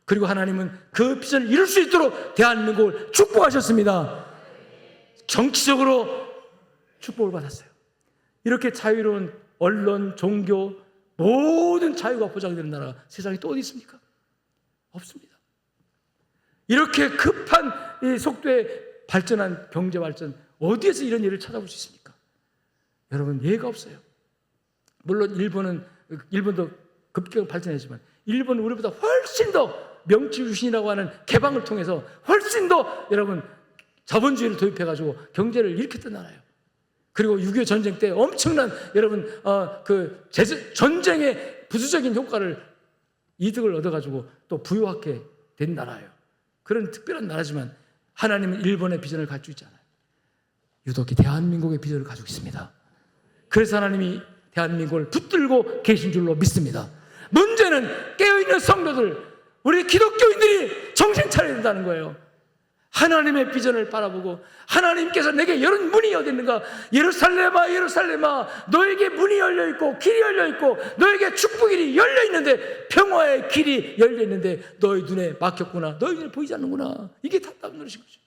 그리고 하나님은 그 비전을 이룰 수 있도록 대한민국을 축복하셨습니다. 정치적으로 축복을 받았어요. 이렇게 자유로운 언론, 종교, 모든 자유가 보장되는 나라가 세상에 또 어디 있습니까? 없습니다. 이렇게 급한 이 속도에 발전한 경제 발전, 어디에서 이런 일을 찾아볼 수 있습니까? 여러분 예가 없어요. 물론 일본도 급격히 발전했지만 일본은 우리보다 훨씬 더 명치유신이라고 하는 개방을 통해서 훨씬 더 여러분 자본주의를 도입해가지고 경제를 일으켰던 나라예요. 그리고 6.25 전쟁 때 엄청난 여러분 전쟁의 부수적인 효과를, 이득을 얻어가지고 또 부유하게 된 나라예요. 그런 특별한 나라지만 하나님은 일본의 비전을 가지고 있잖아요. 유독히 대한민국의 비전을 가지고 있습니다. 그래서 하나님이 대한민국을 붙들고 계신 줄로 믿습니다. 문제는 깨어있는 성도들, 우리 기독교인들이 정신 차려야 된다는 거예요. 하나님의 비전을 바라보고 하나님께서 내게 열은 문이 어디 있는가? 예루살렘아 예루살렘아, 너에게 문이 열려있고 길이 열려있고 너에게 축복이 열려있는데, 평화의 길이 열려있는데 너희 눈에 막혔구나. 너희 눈에 보이지 않는구나. 이게 답답한 노릇인 거죠.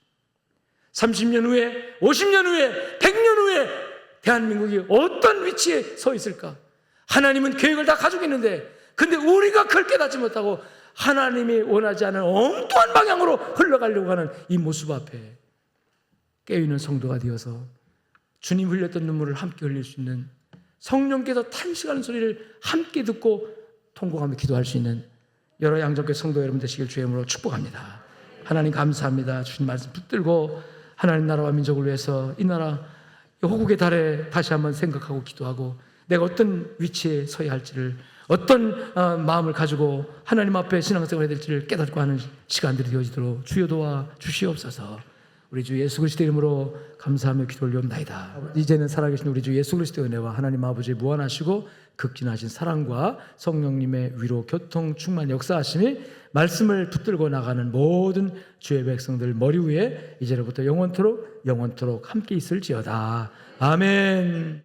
30년 후에, 50년 후에, 100년 후에 대한민국이 어떤 위치에 서 있을까? 하나님은 계획을 다 가지고 있는데, 근데 우리가 그걸 깨닫지 못하고 하나님이 원하지 않은 엉뚱한 방향으로 흘러가려고 하는 이 모습 앞에 깨어있는 성도가 되어서 주님 흘렸던 눈물을 함께 흘릴 수 있는, 성령께서 탄식하는 소리를 함께 듣고 통곡하며 기도할 수 있는 여러 양정교회 성도 여러분 되시길 주의 이름으로 축복합니다. 하나님 감사합니다. 주님 말씀 붙들고 하나님 나라와 민족을 위해서 이 나라 호국의 달에 다시 한번 생각하고 기도하고 내가 어떤 위치에 서야 할지를, 어떤 마음을 가지고 하나님 앞에 신앙생활을 해야 될지를 깨닫고 하는 시간들이 되어지도록 주여 도와 주시옵소서. 우리 주 예수 그리스도 이름으로 감사하며 기도 올리옵나이다. 이제는 살아계신 우리 주 예수 그리스도의 은혜와 하나님 아버지의 무한하시고 극진하신 사랑과 성령님의 위로 교통 충만 역사하심이 말씀을 붙들고 나가는 모든 주의 백성들 머리 위에 이제로부터 영원토록 함께 있을지어다. 아멘.